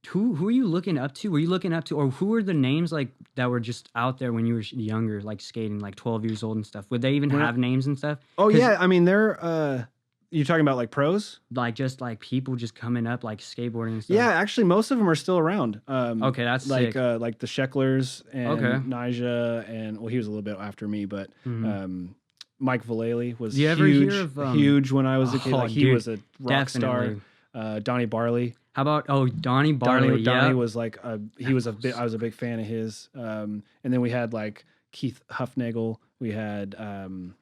who are you looking up to? Were you looking up to, or who were the names like that were just out there when you were younger, like skating, like 12 years old and stuff? Would they even When I- have names and stuff? Oh, 'Cause, yeah. I mean, they're, you're talking about like pros? like just like people just coming up, like skateboarding and stuff. Yeah, actually, most of them are still around. Okay, that's like sick. like the Shecklers and Okay. Nija, and well, he was a little bit after me, but Mhm. Mike Vallely was Do you ever hear huge, of, huge when I was a kid. oh, Like he dude, was a rock definitely. star. Donnie Barley. How about Donnie Barley? Donnie Yeah. was like he was a bit. I was a big fan of his. And then we had like Keith Huffnagel. We had Brandon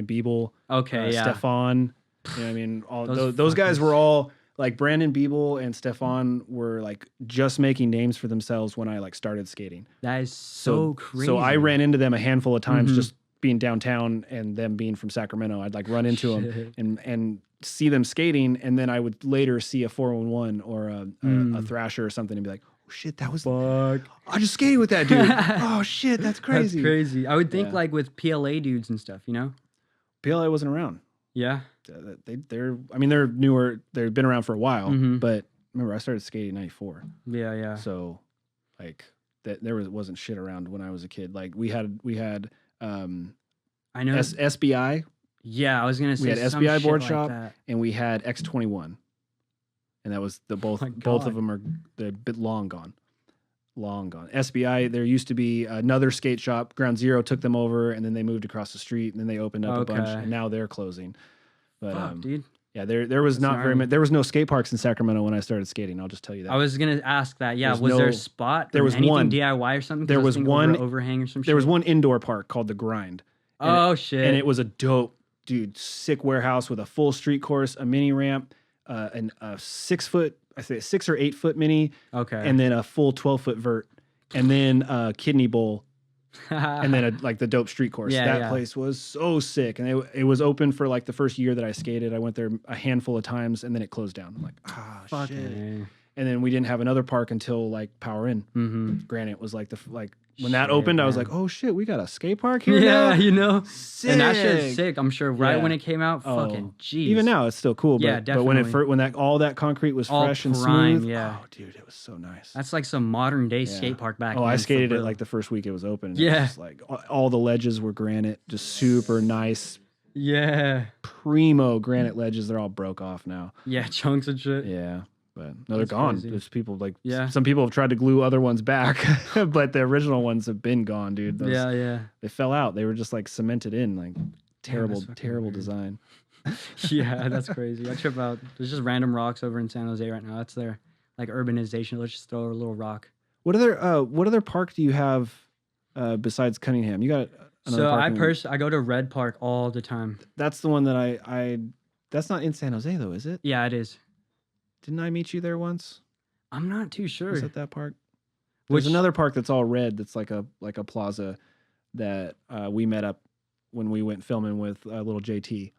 Biebel. Okay, yeah. Stefan. You know what I mean? All Those those guys fuckers. were all like Brandon Biebel and Stefan were like just making names for themselves when I like started skating. That is so crazy. So I ran into them a handful of times Mhm. just being downtown and them being from Sacramento. I'd like run into them Shit. and see them skating, and then I would later see a 411 or a Thrasher or something and be like, oh shit, that was Fuck. I just skated with that dude. Oh shit, that's crazy. That's crazy. I would think Yeah. like with PLA dudes and stuff, you know? PLA wasn't around. Yeah. They're newer. They've been around for a while, Mhm. but remember I started skating in '94, Yeah, yeah. so like that wasn't shit around when I was a kid. Like we had I know. SBI Yeah, I was gonna say had some SBI shit board like shop. that. and we had X21, and that was both my of God. them are they're a bit long gone. SBI, there used to be another skate shop. Ground Zero took them over, and then they moved across the street, and then they opened up a bunch, Okay. and now they're closing. But Fuck, dude. yeah, there was That's not very gnarly. much. There was no skate parks in Sacramento when I started skating. I'll just tell you that. I was gonna ask that. Yeah, There's was there no- a spot? there or was anything one. DIY or something? 'Cause There I was thinking over one- an overhang or some shit. There was one indoor park called the Grind. And Oh shit! and it was a dope, dude, sick warehouse with a full street course, a mini ramp, and a 6 or 8 foot mini, okay. and then a full 12-foot vert, and then a kidney bowl, and then like the dope street course. Yeah, That yeah. place was so sick, and it was open for like the first year that I skated. I went there a handful of times, and then it closed down. I'm like, Fuck shit. it. And then we didn't have another park until like Power In. Mm-hmm. Granite was like when that Shit, opened, I was man. like, oh shit, we got a skate park here Yeah, now? you know. Sick. And that shit's sick. I'm sure. Right Yeah. when it came out, Oh, fucking jeez. Even now, it's still cool. But, Yeah, but when definitely. when all that concrete was All fresh and prime, smooth, yeah. oh dude, it was so nice. That's like some modern day Yeah. skate park back Oh, then. I for skated it real. like the first week it was open. And Yeah. it was just like all the ledges were granite, just super nice, Yeah. primo granite ledges. They're all broke off now. Yeah, chunks and shit. Yeah. But no, they're That's gone. crazy. There's people like Yeah. some people have tried to glue other ones back, but the original ones have been gone, dude. Those, Yeah, yeah. They fell out. They were just like cemented in, like terrible, fucking terrible weird. design. Yeah, that's crazy. I trip out. There's just random rocks over in San Jose right now. That's their like urbanization. Let's just throw a little rock. What other park do you have besides Cunningham? You got another So park I go to Red Park all the time. That's the one that I that's not in San Jose though, is it? Yeah, it is. Didn't I meet you there once? I'm not too sure. Was it that park? Which There's another park that's all red. That's like a plaza that we met up when we went filming with little JT.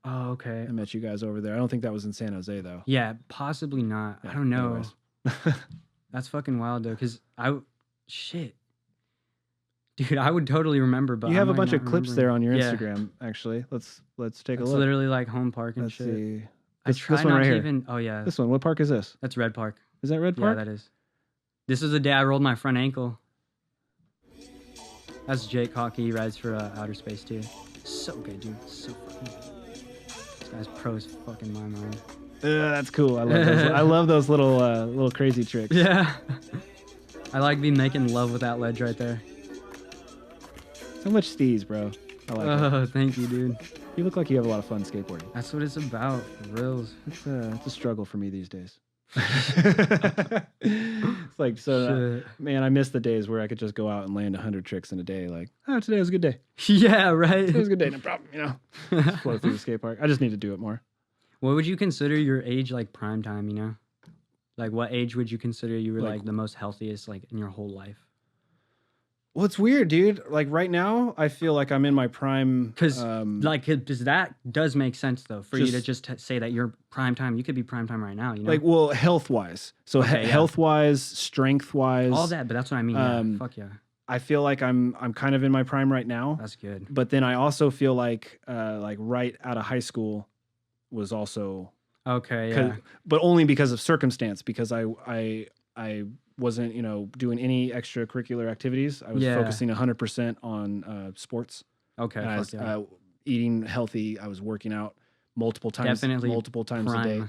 Oh, okay. I met you guys over there. I don't think that was in San Jose though. Yeah, possibly not. Yeah, I don't know. anyways. That's fucking wild though, because shit. Dude, I would totally remember, but You have I'm a bunch not of clips there on your remembering. Instagram. Actually, let's take It's a look. literally like home park and Let's shit. see. I This try one not right to here. even. Oh yeah, This one. What park is this? that's Red Park. Is that Red Park? Yeah, that is. This is the day I rolled my front ankle. That's Jake Hockey. He rides for Ouderspace too. So good, dude. So fucking good. This guy's pro as fucking my mind. That's cool. I love those. I love those little crazy tricks. Yeah. I like being making love with that ledge right there. So much steez, bro. I like it. Oh, thank you, dude. You look like you have a lot of fun skateboarding. That's what it's about, for reals. It's a struggle for me these days. It's like, so, Shit. man, I miss the days where I could just go out and land 100 tricks in a day. Like, oh, today was a good day. Yeah, right. Today was a good day. No problem. You know, just flow through the skate park. I just need to do it more. What would you consider your age like prime time, you know? Like what age would you consider you were like the most healthiest like in your whole life? Well, it's weird, dude. Like right now, I feel like I'm in my prime. Because that does make sense though for you to just say that you're prime time. You could be prime time right now, you know? Like, well, health wise. So health wise, strength wise, all that. But that's what I mean. Yeah. Fuck yeah. I feel like I'm kind of in my prime right now. That's good. But then I also feel like right out of high school was also okay. Yeah. But only because of circumstance. Because I wasn't, you know, doing any extracurricular activities. I was focusing 100% on sports. Okay. I was eating healthy. I was working out multiple times a day.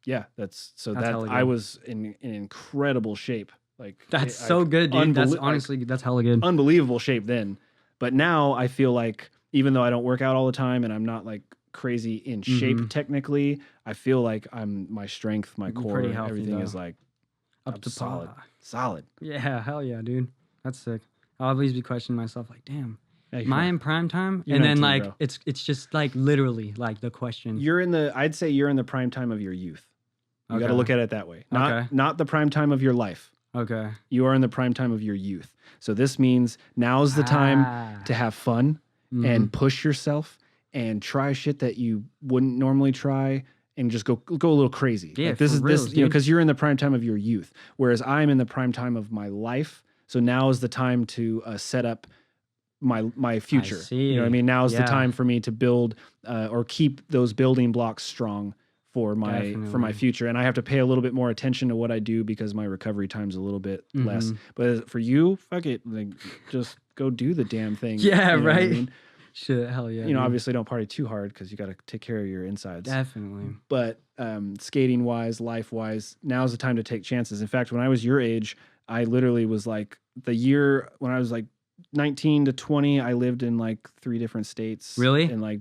Yeah. That's I was in incredible shape. Like that's so good, dude. That's honestly, that's hella good. Unbelievable shape then. But now I feel like even though I don't work out all the time and I'm not like crazy in shape technically, I feel like my strength, my core, healthy, everything is like up to solid. Yeah, hell yeah, dude. That's sick. I'll always be questioning myself like, damn, am I in prime time? You're and then 19, like bro. it's just like literally like the question. I'd say you're in the prime time of your youth. You got to look at it that way. Not the prime time of your life. Okay. You are in the prime time of your youth. So this means now's the time to have fun and push yourself and try shit that you wouldn't normally try and just go a little crazy. Yeah, like this for real, you know, because you're in the prime time of your youth, whereas I'm in the prime time of my life. So now is the time to set up my future. You know what I mean? Now is the time for me to build or keep those building blocks strong for my future. And I have to pay a little bit more attention to what I do because my recovery time's a little bit less. But for you, fuck it, like just go do the damn thing. Yeah, you know right. what I mean? Shit, hell yeah. You know, obviously don't party too hard because you got to take care of your insides. Definitely. But skating wise, life wise, now's the time to take chances. In fact, when I was your age, I literally was like the year when I was like 19 to 20, I lived in like 3 different states. Really? In like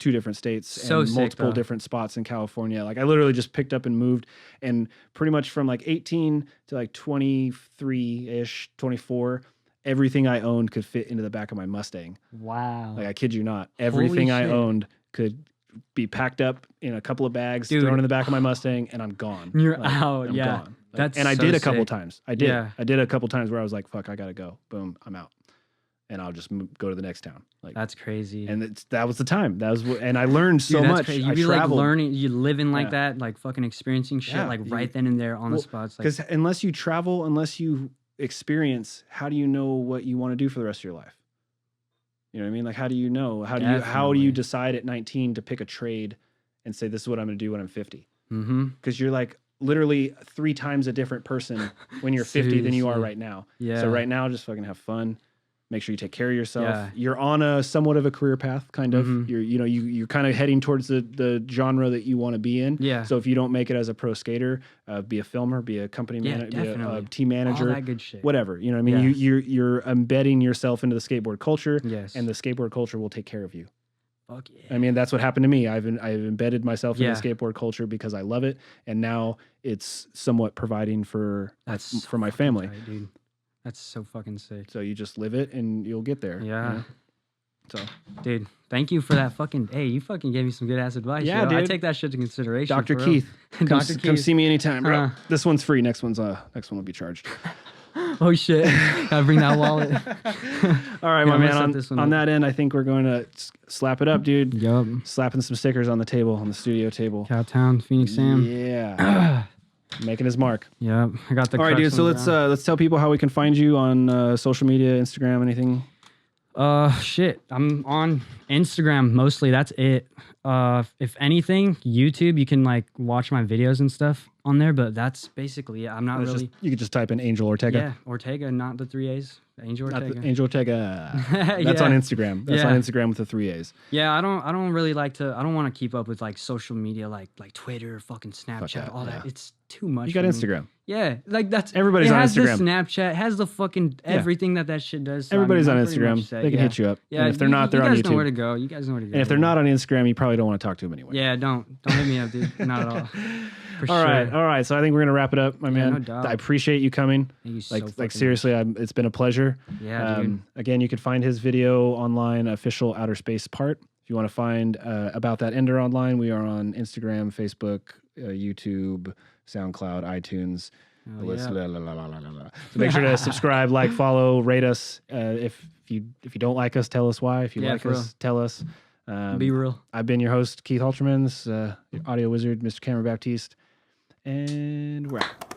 2 different states so and sick, multiple though. different spots in California. Like I literally just picked up and moved, and pretty much from like 18 to like 23-ish, 24, everything I owned could fit into the back of my Mustang. Wow. Like I kid you not. Everything I owned could be packed up in a couple of bags, thrown in the back of my Mustang, and I'm gone. You're like, out. I'm Yeah. gone. Like, I did a couple times. I did a couple times where I was like, fuck, I gotta go. Boom, I'm out. And I'll just go to the next town. Like that's crazy. And that was the time. And I learned so much. Crazy. I You be traveled. like learning, you living like that, like fucking experiencing shit, like right then and there on the spots. Because unless you travel, unless you experience, how do you know what you want to do for the rest of your life? You know what I mean? Like, how do you know? How do you decide at 19 to pick a trade and say, this is what I'm going to do when I'm 50? Because you're like literally 3 times a different person when you're 50 than you are right now. Yeah. So right now, just fucking have fun. Make sure you take care of yourself. Yeah. You're on a somewhat of a career path, kind of. You're kind of heading towards the genre that you want to be in. Yeah. So if you don't make it as a pro skater, be a filmer, be a company manager, be a team manager, all that good shit. Whatever. You know what I mean? Yeah. You're embedding yourself into the skateboard culture. Yes. And the skateboard culture will take care of you. Fuck yeah. I mean, that's what happened to me. I've embedded myself in the skateboard culture because I love it, and now it's somewhat providing for my family. Tight, dude. That's so fucking sick. So you just live it and you'll get there. Yeah. You know? So, dude, thank you for that fucking. Hey, you fucking gave me some good ass advice. Yeah, yo. dude. I take that shit to consideration. Dr. Keith, come see me anytime, bro. This one's free. Next one will be charged. Oh shit! Gotta bring that wallet. All right, my man. On that end, I think we're going to slap it up, dude. Yup. Slapping some stickers on the table, on the studio table. Cowtown, Phoenix Sam. Yeah. Making his mark. Yeah, I got the. All right, dude. So let's tell people how we can find you on social media, Instagram, anything. Shit. I'm on Instagram mostly. That's it. If anything, YouTube. You can like watch my videos and stuff on there, but that's basically it. I'm not really. You could just type in Angel Ortega. Yeah, Ortega, not the 3 A's. Angel Ortega. Angel Ortega. That's on Instagram. That's on Instagram with the 3 A's. Yeah, I don't really like to. I don't want to keep up with like social media, like Twitter, fucking Snapchat, all that. It's too much. You got Instagram. Yeah, like that's everybody's on Instagram. It has the Snapchat, has the fucking everything that shit does. So everybody's on Instagram. They can hit you up. Yeah, and if they're not, they're on YouTube. You guys know where to go. You guys know where to go. And if they're not on Instagram, you probably don't want to talk to him anyway. Yeah, don't hit me up, dude. Not at all. For All right, sure. all right. So I think we're gonna wrap it up, my man. no doubt. I appreciate you coming. Thank you so Like fucking seriously, it's been a pleasure. much. Yeah, dude. Again, you can find his video online, official Ouderspace part. If you want to find About That Ender online, we are on Instagram, Facebook, YouTube, SoundCloud, iTunes. Oh, List, yeah. So make sure to subscribe, like, follow, rate us. If you don't like us, tell us why. If you like for us, tell us. Be real. I've been your host, Keith Halterman, your audio wizard, Mr. Cameron Baptiste, and we're out.